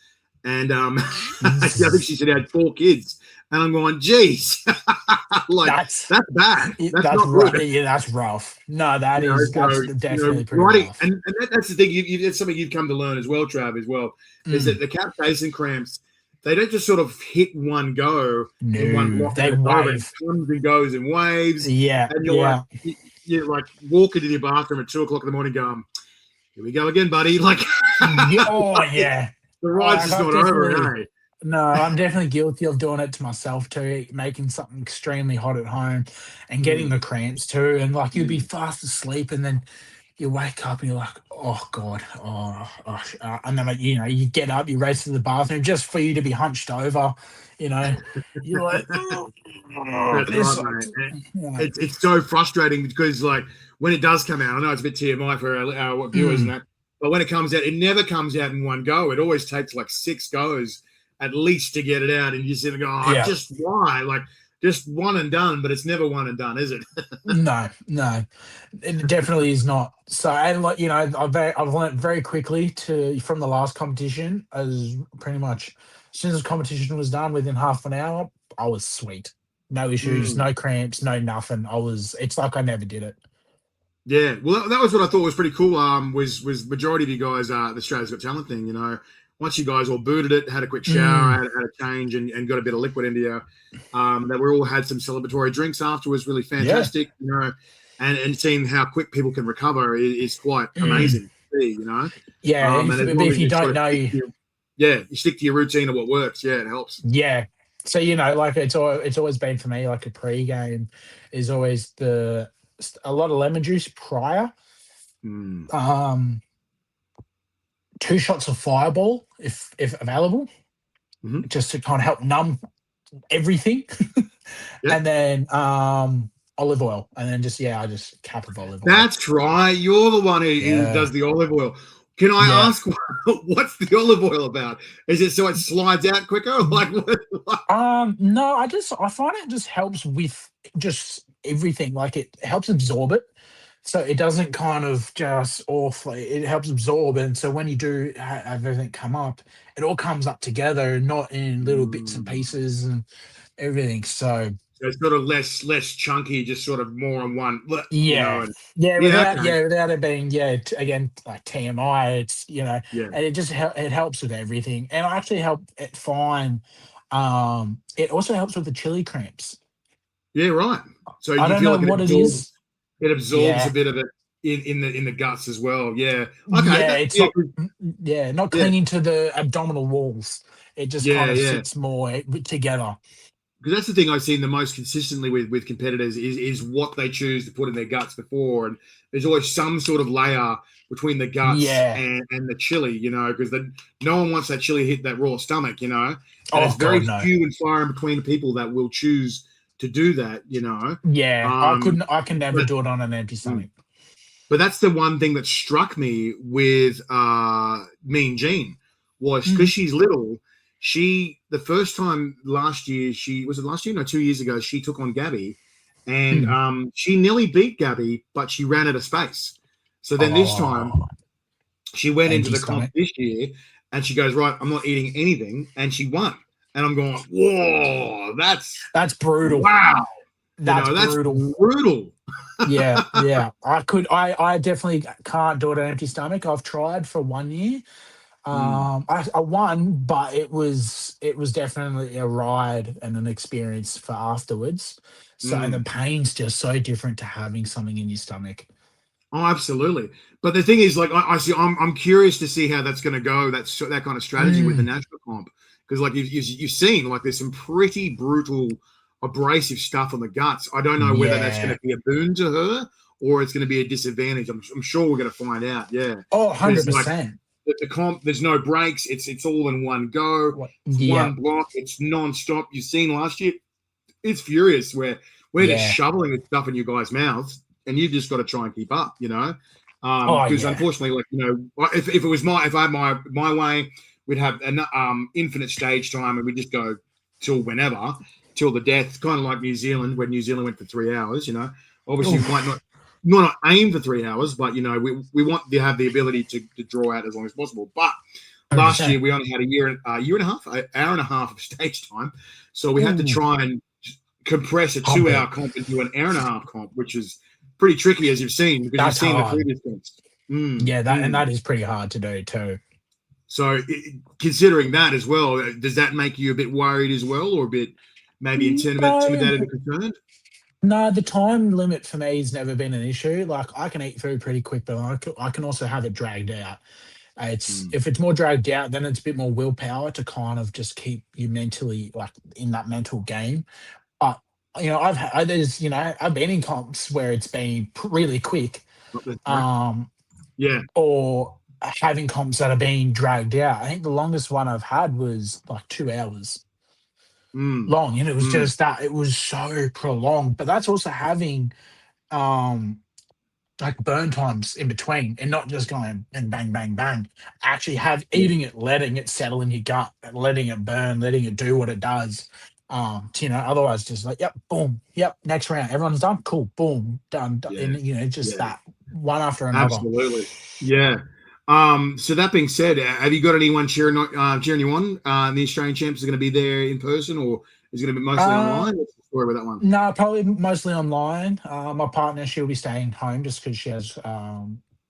And I think she Jesus. said she had 4 kids, and I'm going, geez, like That's that's bad. That's that's not rough. good. Yeah, that's rough. No, So that's definitely pretty writing, rough. and that's the thing. It's something you've come to learn as well, Trav, as well, is that Mm. the capsaicin cramps, they don't just sort of hit one go in one No, block and they then it's over. It wave. comes and goes in waves, Yeah, and yeah. you're like walking to your bathroom at 2 o'clock in the morning, going, "Here we go again, buddy!" Like Yeah, oh yeah. the ride's Like just I've not over, definitely hey? no, I'm definitely guilty of doing it to myself too, making something extremely hot at home and getting Mm, the cramps too. And like you'd be mm. fast asleep and then you wake up and you're like, oh God, and then like, you get up, you race to the bathroom just for you to be hunched over, you know. You're like, That's this right, sucks. mate. Yeah. It's so frustrating because like when it does come out, I know it's a bit TMI for our viewers and Mm, that, but when it comes out, it never comes out in one go. It always takes like 6 goes at least to get it out, and you sit and go, "Oh, yeah. just why?" Like just one and done, but it's never one and done, is it? No, no, it definitely is not. So, and like I've learned very quickly to from the last competition, as pretty much as soon as the competition was done, within half an hour, I was sweet, no issues, Mm. no cramps, no nothing. It's like I never did it. Yeah, well, that was what I thought was pretty cool. Was majority of you guys the Australia's Got Talent thing? Once you guys all booted it, had a quick shower, Mm, had a change, and got a bit of liquid into you. That we all had some celebratory drinks after was really yeah, fantastic. And seeing how quick people can recover is quite mm, amazing to see. yeah. And as But long if as you you sort don't of know, you stick to your routine of what works. Yeah, it helps. yeah. So like it's always been for me like a pre-game is always a lot of lemon juice prior. Mm. Um, 2 shots of Fireball if available, Mm-hmm. just to kind of help numb everything, Yep. and then olive oil, and then I just cap of olive oil. That's right. You're the one who Yeah, does the olive oil. Can I yeah. ask what's the olive oil about? Is it so it slides out quicker? Like what? No, I find it just helps with just everything. Like it helps absorb it. So it doesn't kind of just off. Like, it helps absorb, and so when you do have everything come up, it all comes up together, not in little bits and Mm. pieces and everything. So So it's sort of less chunky, just sort of more on one, yeah, and yeah, yeah, okay, without it being again like TMI, yeah, and it helps with everything, and I actually help it fine. It also helps with the chili cramps. yeah, right. So I you don't feel know like what it is. it absorbs a Yeah, bit of it in the guts as well. Yeah, okay, yeah, it's yeah, not. Yeah, not yeah, clinging to the abdominal walls. It just kind yeah, of yeah. sits more together. Because that's the thing I've seen the most consistently with competitors is what they choose to put in their guts before, and there's always some sort of layer between the guts Yeah. and the chili, because no one wants that chili hit that raw stomach, and it's Oh very God, no. few and far in between people that will choose to do that. Yeah, I Um, couldn't. I can never but do it on an empty mm, stomach. but that's the one thing that struck me with Mean Jean was because Mm, she's little. She the first time last year, she was it last year? No, 2 years ago, she took on Gabby, and mm. she nearly beat Gabby, but she ran out of space. So then this time Oh, she went into empty the comp stomach. this year, and she goes, right, I'm not eating anything, and she won. And I'm going, whoa, that's That's brutal. wow, That's that's brutal. brutal. Yeah, yeah. I definitely can't do it on an empty stomach. I've tried for 1 year. Mm, I won, but it was definitely a ride and an experience for afterwards. So, and the mm. pain's just so different to having something in your stomach. Oh, absolutely. But the thing is, like, I see, I'm curious to see how that's going to go. That kind of strategy with the Mm, national comp, because like you've seen, like, there's some pretty brutal abrasive stuff on the guts. I don't know whether that's going to be a boon to her or it's going to be a disadvantage. I'm sure we're going to find out. Yeah. Oh, 100%. The comp, there's no breaks. It's all in one go. It's one block. It's non-stop. You've seen last year. It's furious where we're just shoveling the stuff in you guys' mouths, and you've just got to try and keep up, because unfortunately, like, if it was if I had my way, we'd have an infinite stage time, and we'd just go till whenever, till the death, kind of like New Zealand, when New Zealand went for 3 hours. Obviously, we might not aim for 3 hours, but we want to have the ability to draw out as long as possible. But 100%. Last year we only had an hour and a half of stage time, so we had to try and compress a 2 hour comp into an hour and a half comp, which is pretty tricky, as you've seen, because you've seen the previous comps. And that is pretty hard to do too. So considering that as well, does that make you a bit worried as well, or a bit maybe intimidated and concerned? No, the time limit for me has never been an issue. Like, I can eat food pretty quick, but I can also have it dragged out. If it's more dragged out, then it's a bit more willpower to kind of just keep you mentally, like, in that mental game. But I've been in comps where it's been really quick, or having comps that are being dragged out. I think the longest one I've had was like 2 hours long, and it was just that it was so prolonged. But that's also having like burn times in between, and not just going and bang bang bang. Actually eating it, letting it settle in your gut, letting it burn, letting it do what it does. Otherwise just like, yep, boom, yep, next round, everyone's done, cool, boom, done. And that one after another. Absolutely. So that being said, have you got anyone cheering you on? The Australian champs is going to be there in person, or is it going to be mostly online? What's the story with that one? No, probably mostly online. My partner, she'll be staying home just because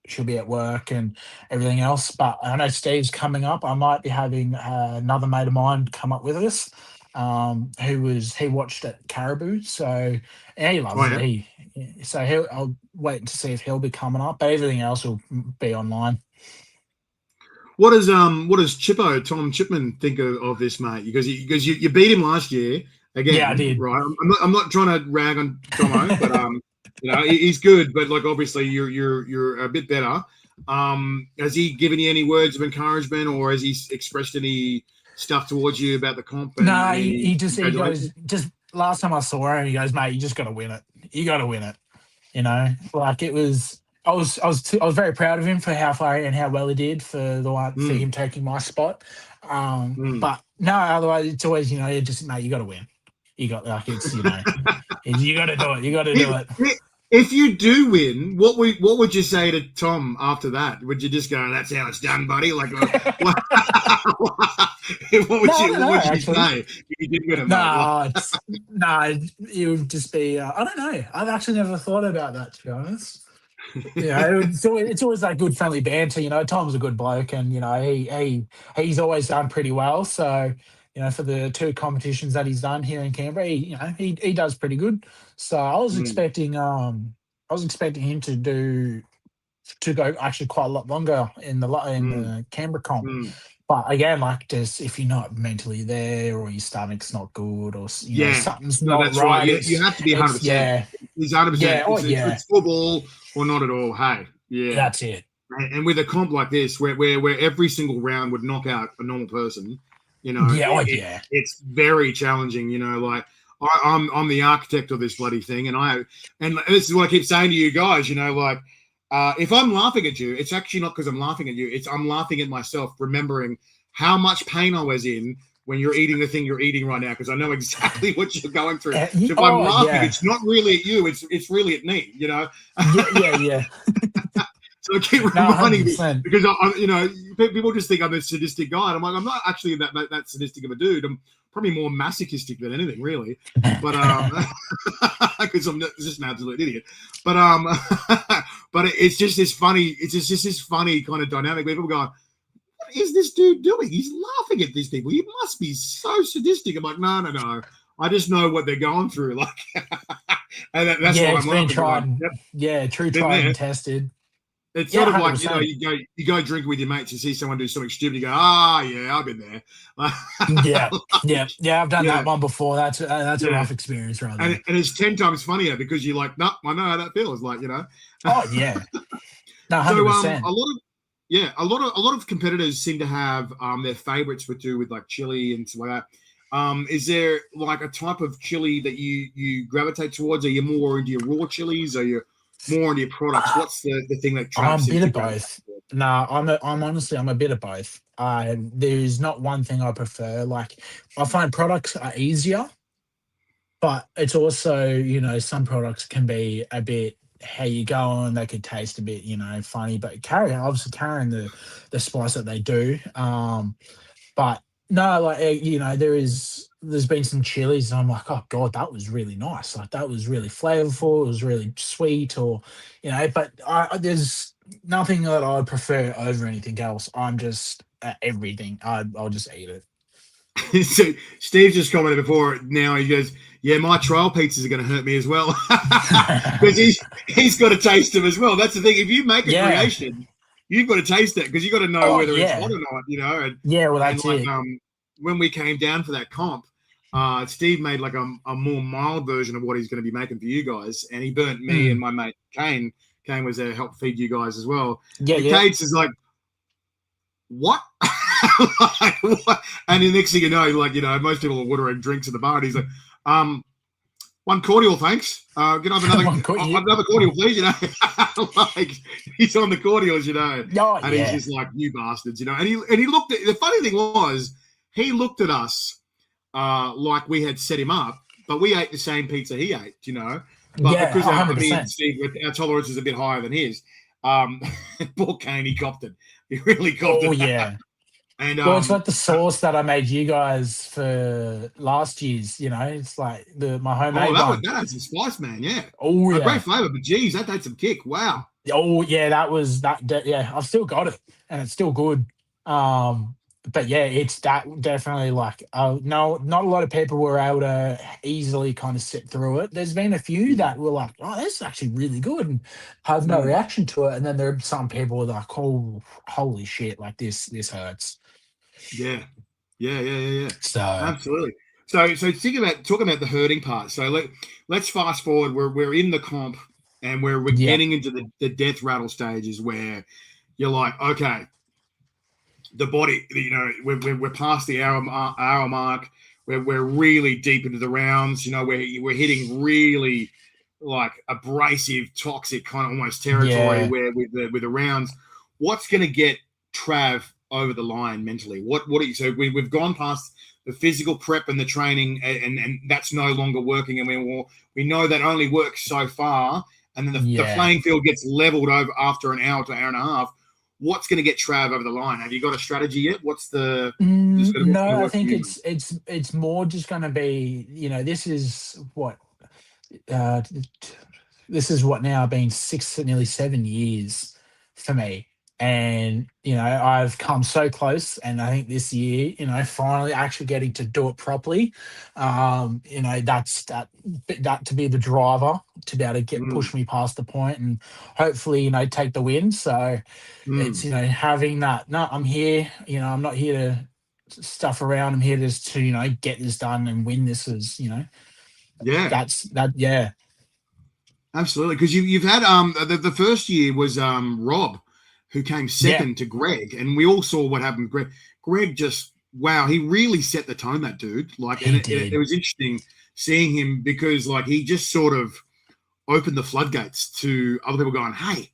she'll be at work and everything else. But I know Steve's coming up. I might be having another mate of mine come up with us, he watched at Caribou, so he loves it. I'll wait to see if he'll be coming up, but everything else will be online. What does Tom Chipman think of this, mate? Because you beat him last year again. Yeah, I did. Right. I'm not trying to rag on Tomo, but he's good. But like, obviously you're a bit better. Has he given you any words of encouragement, or has he expressed any stuff towards you about the comp? No, he goes, just last time I saw him, he goes, mate, you just got to win it. You got to win it. Like, it was. I was very proud of him for how far and how well he did for him taking my spot. But no, otherwise it's always, mate, you got to win. You got, like, it's, you got to do it. You got to do it. If you do win, what would you say to Tom after that? Would you just go, "That's how it's done, buddy"? Like, what would you say if you did win it? It would just be. I don't know. I've actually never thought about that, to be honest. It's always that good friendly banter. Tom's a good bloke, and he's always done pretty well. So for the two competitions that he's done here in Canberra, he does pretty good. So I was expecting him to go actually quite a lot longer in the Canberra comp. But again, like, just if you're not mentally there, or your stomach's not good, or something's not that's right. You have to be 100%. He's 100%. It's football or not at all. Hey, that's it. And with a comp like this, where every single round would knock out a normal person, it's very challenging. Like, I'm the architect of this bloody thing, and this is what I keep saying to you guys. Like, if I'm laughing at you, it's actually not because I'm laughing at you. I'm laughing at myself, remembering how much pain I was in when you're eating the thing you're eating right now, because I know exactly what you're going through. So if I'm laughing, it's not really at you. It's really at me. Yeah. So I keep reminding me, because people just think I'm a sadistic guy, and I'm like, I'm not actually that sadistic of a dude. I'm probably more masochistic than anything, really. But because I'm just an absolute idiot. But but it's just this funny. It's just this funny kind of dynamic where people go, "What is this dude doing? He's laughing at these people. He must be so sadistic." I'm like, no. I just know what they're going through. Like, and that's why I'm laughing. Tried. Like, yep. Yeah, tried and tested. It's Yeah, sort of like, 100%. you go drinking with your mates, you see someone do something stupid, you go, yeah, I've been there. Yeah, yeah. I've done Yeah, that one before. That's a yeah. rough experience right And there. it's 10 times funnier because you're like, nah, I know how that feels, like, Oh yeah, no, hundred So percent. a lot of competitors seem to have their favorites with like chili and stuff like that. Is there like a type of chili that you gravitate towards? Are you more into your raw chilies? Are you more into your products? What's the thing that Trav I'm a seems bit to of gravitate both. towards? No, I'm honestly I'm a bit of both. There's not one thing I prefer. Like I find products are easier, but it's also, some products can be a bit how you going, they could taste a bit, funny, but carrying the spice that they do. But no, like there's been some chilies and I'm like, oh God, that was really nice. Like that was really flavorful, it was really sweet, or but there's nothing that I prefer over anything else. I'm just everything. I'll just eat it. So Steve just commented before. Now he goes, "Yeah, my trial pizzas are going to hurt me as well because he's got to taste them as well." That's the thing. If you make a Yeah. creation, you've got to taste it because you got to know Oh whether it's hot yeah. or not. Yeah, well And that's like it. when we came down for that comp, Steve made like a more mild version of what he's going to be making for you guys, and he burnt me and Mm. my mate Kane. Kane was there to help feed you guys as well. Yeah, And yeah. Kate's is like, what? Like, what? And the next thing you know, like, most people are ordering drinks at the bar, and he's like, one cordial, thanks. Can I have One cut you. another cordial, please? Like he's on the cordials, Oh and he's yeah. just like, you bastards, And he looked at the funny thing was he looked at us like we had set him up, but we ate the same pizza he ate, But Yeah, because hundred me and percent. Steve, our tolerance is a bit higher than his. Um, Poor Kane, he copped it. He really copped Oh it. yeah. And Well, it's like the sauce that I made you guys for last year's. It's like my homemade one. that had some spice, man. Yeah, Oh a great yeah. flavor, but geez, that had some kick. Wow. Oh yeah, that was that. Yeah, I've still got it, and it's still good. Um, but yeah, it's that definitely like. No, not a lot of people were able to easily kind of sit through it. There's been a few Mm, that were like, "Oh, this is actually really good," and have no mm. reaction to it. And then there are some people who are like, "Oh, holy shit! Like this hurts." Yeah, yeah. So Absolutely. So think about talking about the hurting part. So let's fast forward. We're in the comp, and we're yeah, getting into the death rattle stages where you're like, okay, the body, we're past the hour mark. We're really deep into the rounds. We're hitting really like abrasive, toxic kind of almost territory yeah. where with the rounds. What's going to get Trav over the line mentally? What are you? So we've gone past the physical prep and the training, and that's no longer working. And we know that only works so far. And then the Yeah. playing field gets leveled over after an hour to hour and a half. What's going to get Trav over the line? Have you got a strategy yet? What's going to No, I work for think you? it's more just going to be, this is what uh this is what now been 6 nearly 7 years for me. And I've come so close, and I think this year, finally actually getting to do it properly. That to be the driver to be able to get Mm, push me past the point and hopefully, take the win. So it's, mm. having that, no, I'm here, I'm not here to stuff around. I'm here just to, get this done and win this as, Yeah, that's that. Yeah. absolutely. Because you've had the first year was Rob, who came Yeah. second to Greg, and we all saw what happened. Greg just wow, he really set the tone. That dude, like, and He it did. was interesting seeing him because like he just sort of opened the floodgates to other people going, hey,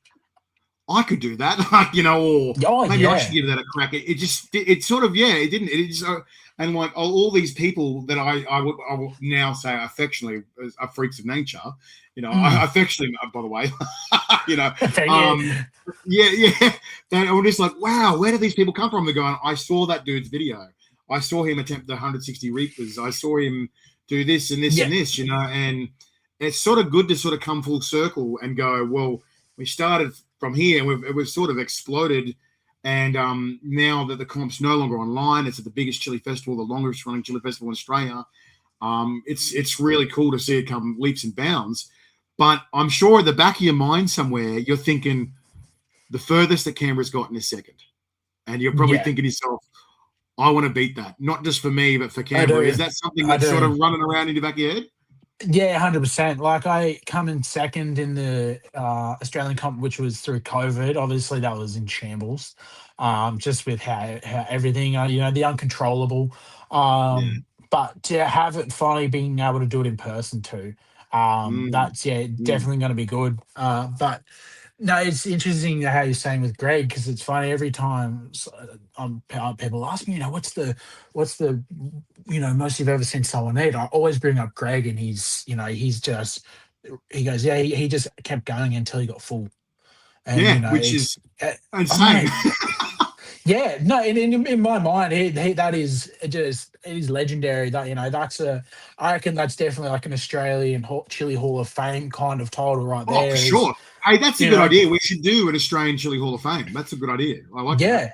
I could do that, or Oh, maybe I should yeah. give that a crack. It sort of, yeah, it didn't. It just, and like all these people that I would now say affectionately are freaks of nature, Mm. I affectionately, by the way, you know, Yeah. yeah. They were just like, wow, where do these people come from? They're going, I saw that dude's video. I saw him attempt the 160 Reapers. I saw him do this and this Yeah. and this, and it's sort of good to sort of come full circle and go, well, we started from here and we've sort of exploded. And now that the comp's no longer online, it's at the biggest chili festival, the longest running chili festival in Australia. It's really cool to see it come leaps and bounds. But I'm sure at the back of your mind somewhere, you're thinking, the furthest that Canberra's gotten is second. And you're probably thinking to yourself, I want to beat that. Not just for me, but for Canberra. Is that something that's sort of running around in your back of your head? Yeah, 100%. Like, I come in second in the Australian comp, which was through COVID. Obviously, that was in shambles, just with how everything, the uncontrollable. But to have it finally being able to do it in person too, that's definitely going to be good. But no, it's interesting how you're saying with Greg, because it's funny every time people ask me, what's the most you've ever seen someone eat. I always bring up Greg, and he's just he goes, yeah, he just kept going until he got full, and which it's is insane. Yeah, no, in my mind, that is just it is legendary. That I reckon that's definitely like an Australian Chili Hall of Fame kind of title right there. Oh, for sure. Hey, that's a good idea. We should do an Australian Chili Hall of Fame. That's a good idea. I like that. Yeah.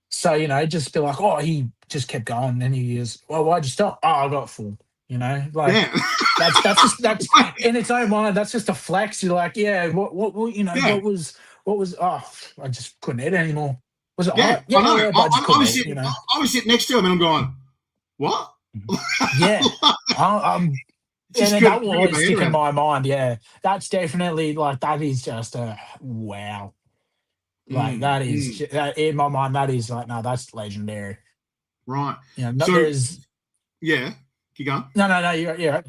So just be like, oh, he just kept going, and he is, well, why'd you stop? Oh, I got full. That's in its own mind. That's just a flex. You're like, yeah, what what was? Oh, I just couldn't eat anymore. Was it hot? Yeah, I know. But I was sitting next to him, and I'm going, what? Yeah. And that will always stick in my mind. Yeah, that's definitely that is just a wow. That is in my mind. That is no, that's legendary. Right. There's keep going. No. You're right.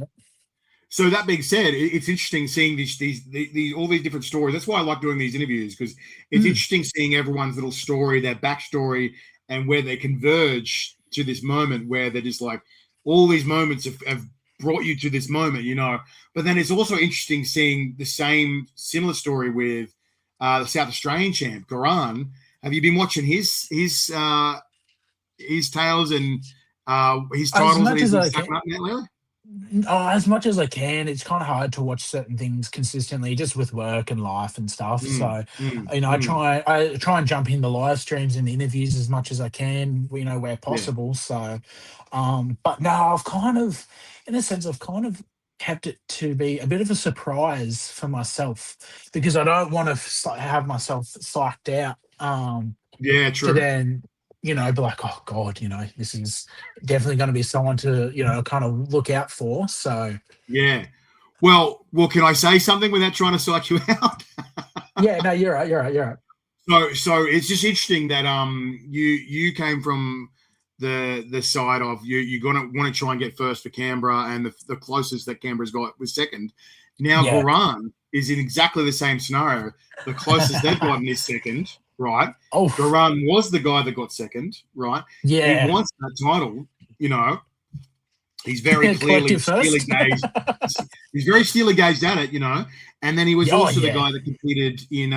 So that being said, it's interesting seeing these all these different stories. That's why I like doing these interviews, because it's interesting seeing everyone's little story, their backstory, and where they converge to this moment where they're just like, all these moments have brought you to this moment, But then it's also interesting seeing the similar story with the South Australian champ, Garan. Have you been watching his tales and his titles that he's been stacking up now lately? As much as I can. It's kind of hard to watch certain things consistently, just with work and life and stuff. I try and jump in the live streams and interviews as much as I can, where possible. So, but no, I've kind of, in a sense, kept it to be a bit of a surprise for myself, because I don't want to have myself psyched out. True. To then be like, oh God, this is definitely going to be someone to, kind of look out for. So well, can I say something without trying to psych you out? Yeah, no, you're right. So it's just interesting that you came from the side of you're gonna want to try and get first for Canberra, and the closest that Canberra's got was second. Now Garan is in exactly the same scenario. The closest they've gotten is second. Right. Oh, Garan was the guy that got second, right? Yeah. He wants that title, He's very clearly steely gazed. He's very steely gazed at it, And then he was also the guy that competed in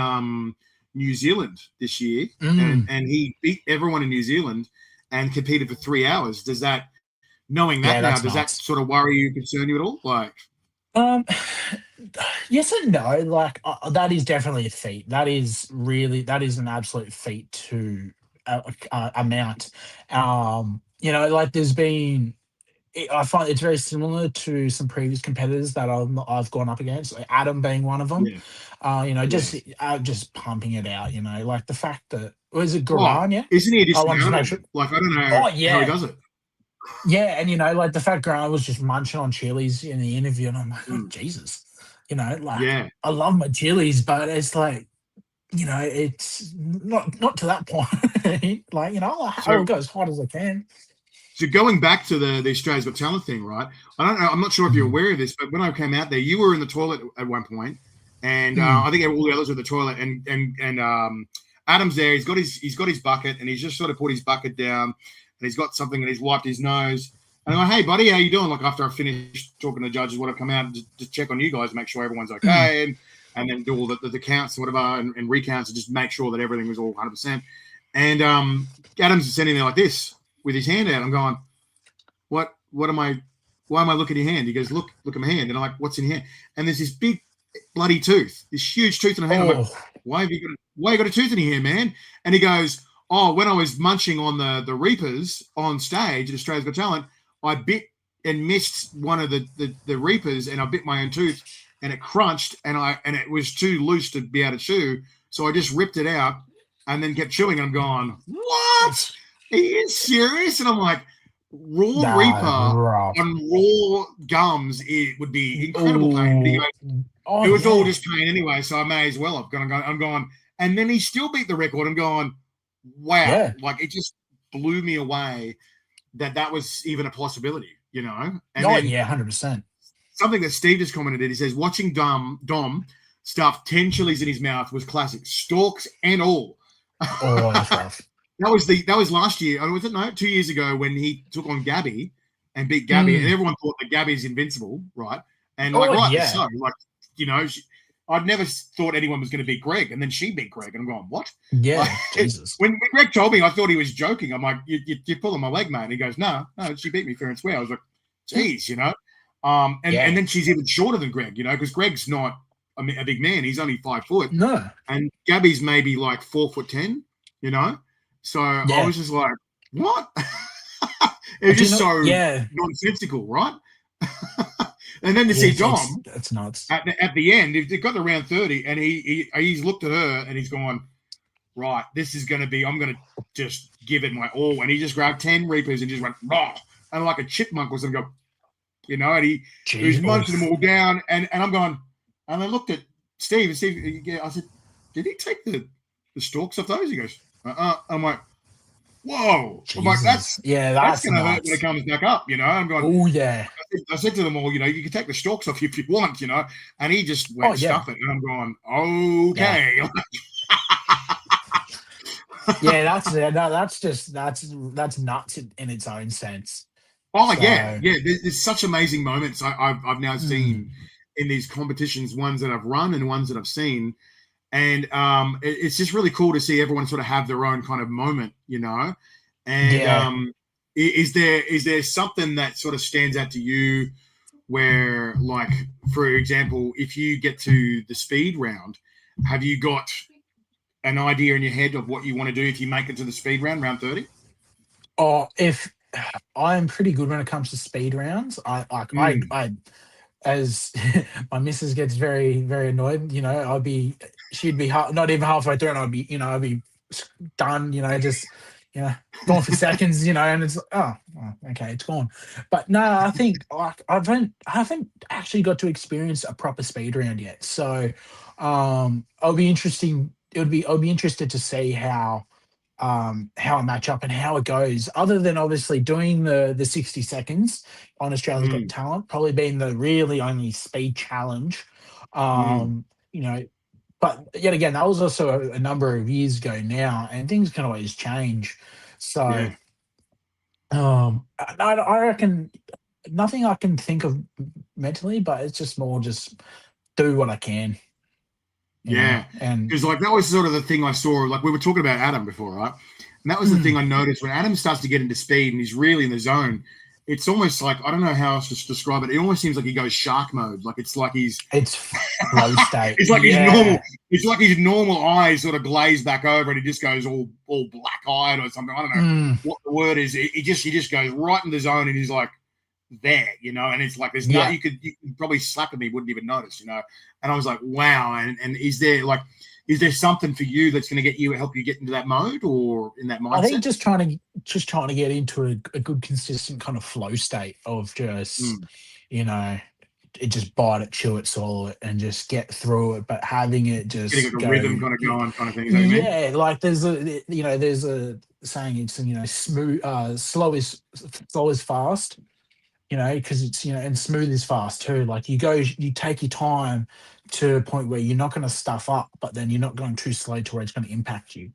New Zealand this year, and he beat everyone in New Zealand and competed for 3 hours. Does that, knowing that now, does that sort of worry you, concern you at all? Yes and no. That is definitely a feat. That is an absolute feat to amount. There's been, I find it's very similar to some previous competitors that I've gone up against, like Adam being one of them. Just pumping it out. The fact that, was it Garan? Yeah, isn't he just I don't know how he does it. Yeah, and the fact Grant was just munching on chilies in the interview, and I'm like, oh, Jesus. I love my chilies, but it's it's not to that point. I'll go as hot as I can. So going back to the Australia's Got Talent thing, right? I don't know. I'm not sure if you're aware of this, but when I came out there, you were in the toilet at one point, and I think all the others were in the toilet, and Adam's there. He's got his bucket, and he's just sort of put his bucket down, and he's got something, and he's wiped his nose. And I'm like, hey, buddy, how you doing? After I finished talking to judges, what I've come out to check on you guys, make sure everyone's okay, and then do all the counts and whatever, and recounts, and just make sure that everything was all 100%. And Adam's sitting there like this with his hand out. I'm going, why am I looking at your hand? He goes, look at my hand. And I'm like, what's in your hand? And there's this big bloody tooth, this huge tooth in my hand. I'm like, why you got a tooth in your hand, man? And he goes, oh, when I was munching on the Reapers on stage at Australia's Got Talent, I bit and missed one of the Reapers, and I bit my own tooth, and it crunched, and it was too loose to be able to chew, so I just ripped it out and then kept chewing. And I'm going, what? Are you serious? And I'm like, raw Reaper rough. on raw gums, it would be incredible pain. But he goes, it was all just pain anyway, so I may as well have gone. I'm going, and then he still beat the record. I'm going, wow, like it just blew me away that was even a possibility, you know. And then 100%. Something that Steve just commented, he says, watching Dom stuff 10 chilies in his mouth was classic, stalks and all. Oh, that's rough. That was last year. Was it 2 years ago when he took on Gabby and beat Gabby, and everyone thought that Gabby's invincible, right? And rightly so. Like, you know, I'd never thought anyone was going to beat Greg, and then she beat Greg, and I'm going, what? Yeah, like, Jesus. When Greg told me, I thought he was joking. I'm like, you're pulling my leg, mate. And he goes, no, she beat me fair and square. I was like, geez, you know. And then she's even shorter than Greg, you know, because Greg's not a big man. He's only 5 foot. No. And Gabby's maybe like 4'10", you know. So I was just like, what? It was just so nonsensical, right? And then to see Dom, that's nuts. At the end, he got to round 30, and he's looked at her and he's gone, right, this is going to be, I'm going to just give it my all. And he just grabbed 10 Reapers and just went, raw, and like a chipmunk or something, you know, and he was munching them all down. And I'm going, and I looked at Steve, and Steve, I said, did he take the stalks off those? He goes, I'm like, whoa. Jesus. I'm like, that's going to hurt when it comes back up, you know. I'm going, oh, yeah. I said to them all, you know, you can take the stalks off if you want, you know. And he just went, stuff it. And I'm going, okay. Yeah, that's nuts in its own sense. Oh, so, yeah. There's such amazing moments I've now seen in these competitions, ones that I've run and ones that I've seen. And it's just really cool to see everyone sort of have their own kind of moment, you know. And is there something that sort of stands out to you where, like, for example, if you get to the speed round, have you got an idea in your head of what you want to do if you make it to the speed round 30? Oh, if I'm pretty good when it comes to speed rounds. I as my missus gets very, very annoyed, you know, she'd be not even halfway through, and I'd be done, you know, just, you know, gone for seconds, you know, and it's okay, it's gone. But no, I think like I haven't actually got to experience a proper speed round yet. So I'll be interested to see how I match up and how it goes, other than obviously doing the 60 seconds on Australia's Got Talent, probably being the really only speed challenge. You know, but yet again, that was also a number of years ago now, and things can always change. So I reckon nothing I can think of mentally, but it's just more just do what I can. Yeah, and because like that was sort of the thing I saw. Like we were talking about Adam before, right? And that was the thing I noticed when Adam starts to get into speed and he's really in the zone. It's almost like, I don't know how else to describe it. It almost seems like he goes shark mode. Like it's like it's flow state. It's like his normal. It's like his normal eyes sort of glaze back over, and he just goes all black eyed or something. I don't know what the word is. He just goes right in the zone, and he's like there, you know. And it's like there's no you could probably slap him, he wouldn't even notice, you know. And I was like, wow. And is there something for you that's going to help you get into that mode or in that mindset? I think just trying to get into a good consistent kind of flow state of just you know, it just bite it, chew it, swallow it, and just get through it. But having it just getting a rhythm kind of going, kind of thing. Like there's a saying, it's, you know, slow is fast. You know, because it's, you know, and smooth is fast too. Like you take your time to a point where you're not going to stuff up, but then you're not going too slow to where it's going to impact you.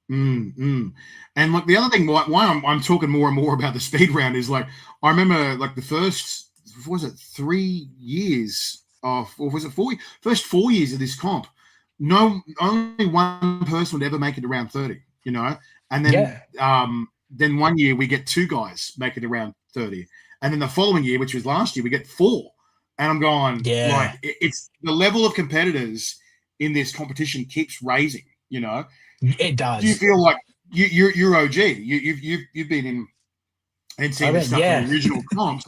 And like the other thing, why I'm talking more and more about the speed round is like, I remember like the first, was it 3 years of, or was it 4? First 4 years of this comp, only one person would ever make it to round 30, you know, and then 1 year we get 2 guys make it to round 30. And then the following year, which was last year, we get 4. And I'm going, like, it's the level of competitors in this competition keeps raising, you know? It does. Do you feel like you're OG? You've been in and seen the stuff in the original comps.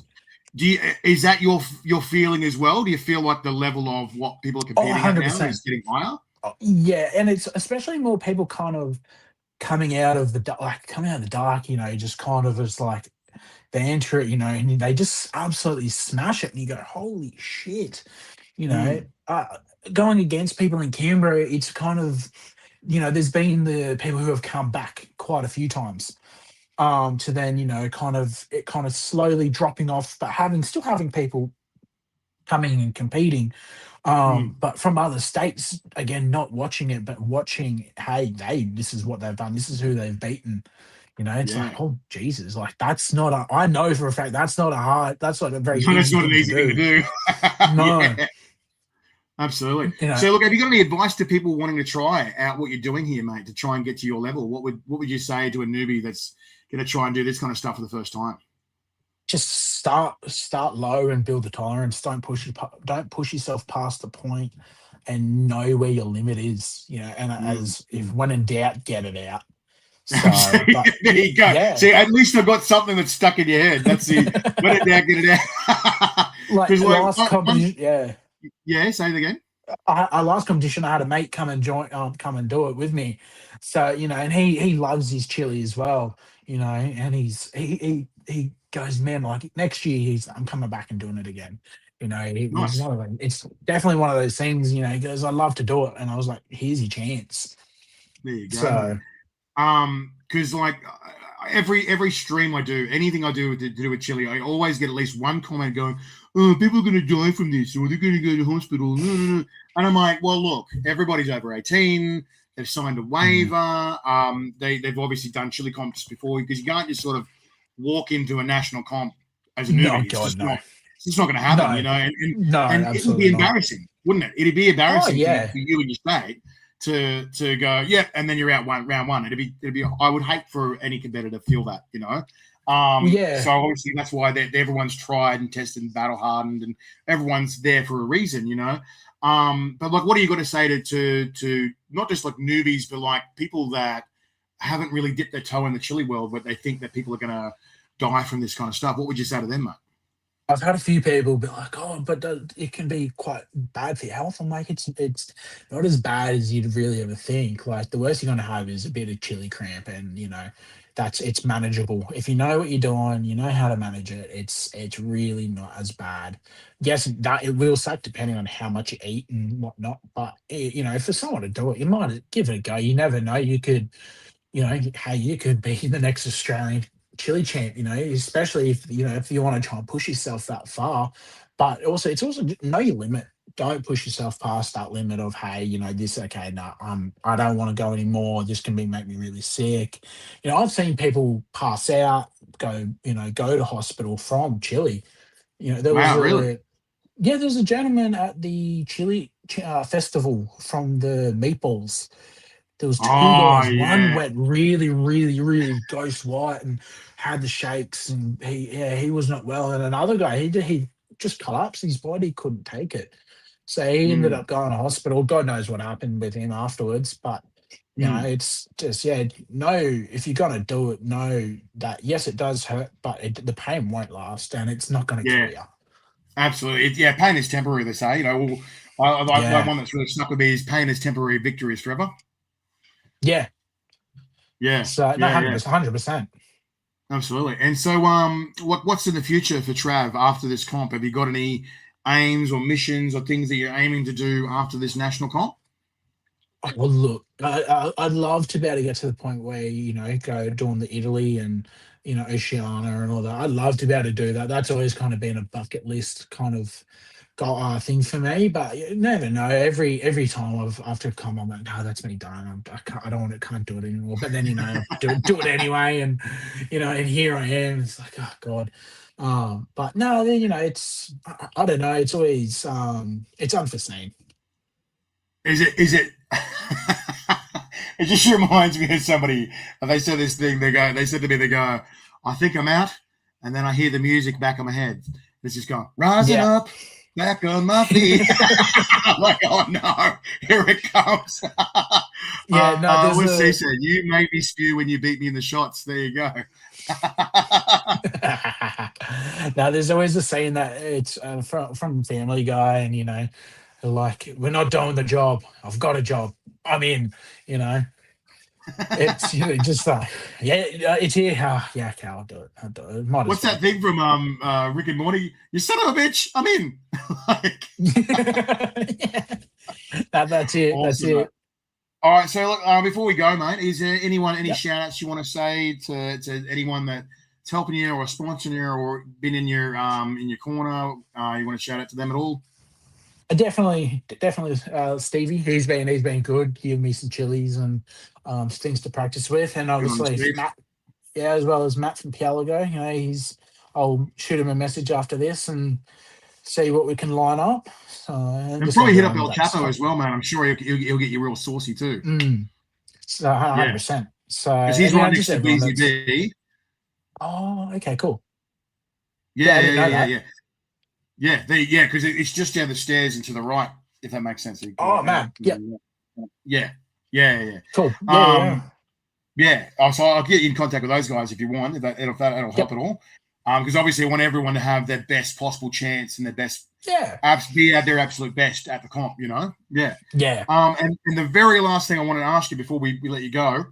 Is that your feeling as well? Do you feel like the level of what people are Oh, competing at now 100%. is getting higher? Yeah, and it's especially more people kind of coming out of the dark, just kind of as like they enter it, and they just absolutely smash it, and you go, "Holy shit!" You know, Mm, going against people in Canberra, it's kind of, there's been the people who have come back quite a few times, to then, kind of slowly dropping off, but still having people coming and competing, mm, but from other states, again, not watching it, but watching, hey, this is what they've done, this is who they've beaten. It's yeah. like, oh Jesus, like I know for a fact that's not a very No, that's easy not an thing to easy thing to do. do. No, Yeah, absolutely. you know, So, look, have you got any advice to people wanting to try out what you're doing here, mate, to try and get to your level? What would you say to a newbie that's going to try and do this kind of stuff for the first time? just start low and build the tolerance. Don't push yourself past the point, and know where your limit is. And Mm, as if mm. when in doubt, get it out. So, Absolutely. but There you go. yeah. See, at least I've got something that's stuck in your head. That's the let it out, get it out. Like Because last competition, yeah. yeah, say it again. Our last competition, I had a mate come and do it with me. So, and he loves his chili as well. And he goes, man, like next year I'm coming back and doing it again. He's Nice. one of them. It's definitely one of those things. He goes, I love to do it, and I was like, here's your chance. There you go, mate. So Because like every stream I do, anything I do to do with chili, I always get at least one comment going, "Oh, people are going to die from this, or they're going to go to hospital." No, no, no. And I'm like, well, look, everybody's over 18. They've signed a mm, waiver. They've obviously done chili comps before, because you can't just sort of walk into a national comp as a no, newbie. It's God, just no, not. It's just not going to happen, no, And no, it would be absolutely not. embarrassing, wouldn't it? It'd be Oh embarrassing yeah, for you and your state to go, yeah, and then you're out round one. It'd be. I would hate for any competitor to feel that. yeah. So obviously that's why everyone's tried and tested and battle hardened, and everyone's there for a reason. But like, what do you got to say to not just like newbies, but like people that haven't really dipped their toe in the chili world, but they think that people are gonna die from this kind of stuff? What would you say to them, mate? I've had a few people be like, "Oh, but it can be quite bad for your health." I'm like, it's not as bad as you'd really ever think. Like the worst you're gonna have is a bit of chili cramp, and it's manageable if you know what you're doing. You know how to manage it. It's really not as bad. Yes, that it will suck depending on how much you eat and whatnot. But for someone to do it, you might give it a go. You never know. You could hey, you could be the next Australian chili champ, especially if you want to try and push yourself that far. But also, it's also know your limit. Don't push yourself past that limit of, hey, this, okay, no, I don't want to go anymore. This can make me really sick. I've seen people pass out, go to hospital from chili. There was Wow, really? a yeah, there's a gentleman at the chili festival from the meatballs. There was 2 Oh guys. One yeah. went really, really, really ghost white and had the shakes, and he was not well. And another guy, he just collapsed. His body couldn't take it, so he ended Mm, up going to hospital. God knows what happened with him afterwards. But mm, it's just, know if you're gonna do it, know that yes, it does hurt, but the pain won't last, and it's not gonna yeah. kill you. Absolutely. Pain is temporary, they say. Yeah, One that's really stuck with me is pain is temporary, victory is forever. yeah. Yeah, So no, yeah, yeah. 100%, 100%. Absolutely. And so, what's in the future for Trav after this comp? Have you got any aims or missions or things that you're aiming to do after this national comp? Well, look, I'd love to be able to get to the point where, go doing the Italy and, Oceania and all that. I'd love to be able to do that. That's always kind of been a bucket list kind of goal, thing for me. But you never know. Every time after come, I'm like, no, that's me done. I can't. I don't want to. Can't do it anymore. But then do it anyway, and and here I am. It's like, oh God. But no, then it's I don't know. It's always it's unforeseen. Is it it just reminds me of somebody. They said this thing, they said to me, they go, I think I'm out, and then I hear the music back in my head. It's just going, rising Yeah. up. back on my feet. I'm like, oh no, here it comes. Yeah, no, there's what's she said? You made me spew when you beat me in the shots. There you go. now there's always a saying that it's from Family Guy, and they're like, we're not doing the job. I've got a job. I'm in. You know, it's just it's here. Yeah, okay, I'll do it. I'll do it. Might What's as well. that thing from Rick and Morty? You son of a bitch! I'm in. Like, yeah. That's it. awesome, That's it. mate. All right, so look, before we go, mate, is there any shout outs you want to say to anyone that's helping you or sponsoring you or been in your corner? You want to shout out to them at all? Definitely, Stevie. He's been good. Giving me some chilies and things to practice with, and Good on obviously Steve. Matt. Yeah, as well as Matt from Pialago. I'll shoot him a message after this and see what we can line up. So, And probably hit up El Chapo as well, man. I'm sure he'll get you real saucy too. So 100%. So because he's right next just to everyone BZB. Oh, okay, cool. Yeah, I didn't know that. Yeah, because it's just down the stairs and to the right, if that makes sense. Oh man, yeah. Cool. Yeah. Yeah. So I'll get you in contact with those guys if you want. If that'll help at all. Because obviously I want everyone to have their best possible chance and their best. Be at their absolute best at the comp. Yeah. And the very last thing I wanted to ask you before we let you go,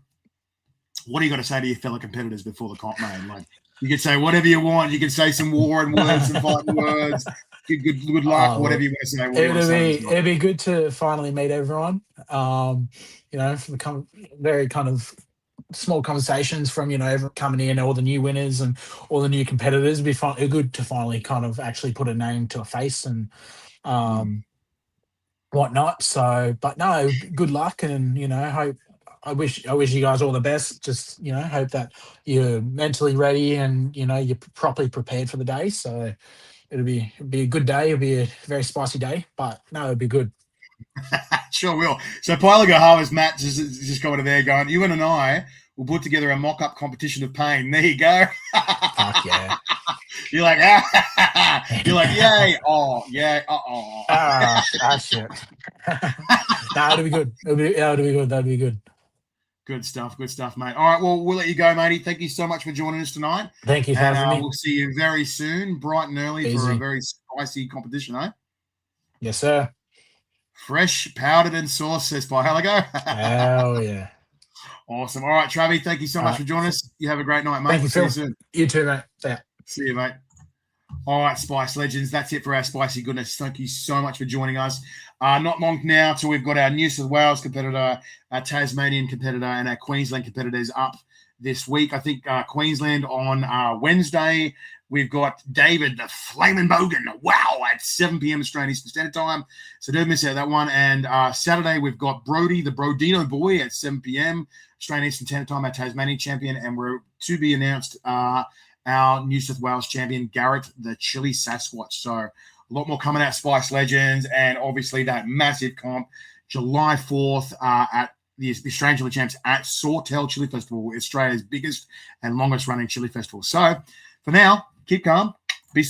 what are you got to say to your fellow competitors before the comp, man? Like, you can say whatever you want. You can say some war and words, some fighting words. Good luck, whatever you want to say. It'd be good to finally meet everyone. From the very kind of small conversations from coming in, all the new winners and all the new competitors. It'd be good to finally kind of actually put a name to a face and whatnot. So, but no, good luck, and hope. I wish you guys all the best. Just hope that you're mentally ready and you're properly prepared for the day. So it'll be a good day. It'll be a very spicy day, but no, it'll be good. Sure will. So Pilot Harvest Matt just got over there going, you and I will put together a mock-up competition of pain. There you go. Fuck yeah. You're like, you're like, yay, oh, yeah, shit. No, it'll be good. It'll be good. That'll be good. Good stuff, mate. All right, well, we'll let you go, matey. Thank you so much for joining us tonight. Thank you for having me. We'll see you very soon, bright and early, for a very spicy competition, eh? Yes, sir. Fresh, powdered, and sauce, says Pilot. Oh, yeah. Awesome. All right, Travi, thank you so much for joining us. You have a great night, mate. Thank you, Phil. See you soon. You too, mate. See you, mate. All right, Spice Legends, that's it for our spicy goodness. Thank you so much for joining us. Not long now till we've got our New South Wales competitor, our Tasmanian competitor, and our Queensland competitors up this week. I think Queensland on Wednesday, we've got David the Flamin' Bogan, at 7 p.m. Australian Eastern Standard Time. So don't miss out that one. And Saturday, we've got Brody, the Brodino boy, at 7 p.m. Australian Eastern Standard Time, our Tasmanian champion. And we're to be announced our New South Wales champion, Garrett, the Chilli Sasquatch. So a lot more coming out, Spice Legends, and obviously that massive comp, July 4th at the Australian Chili Champs at Sawtell Chili Festival, Australia's biggest and longest running chili festival. So for now, keep calm, be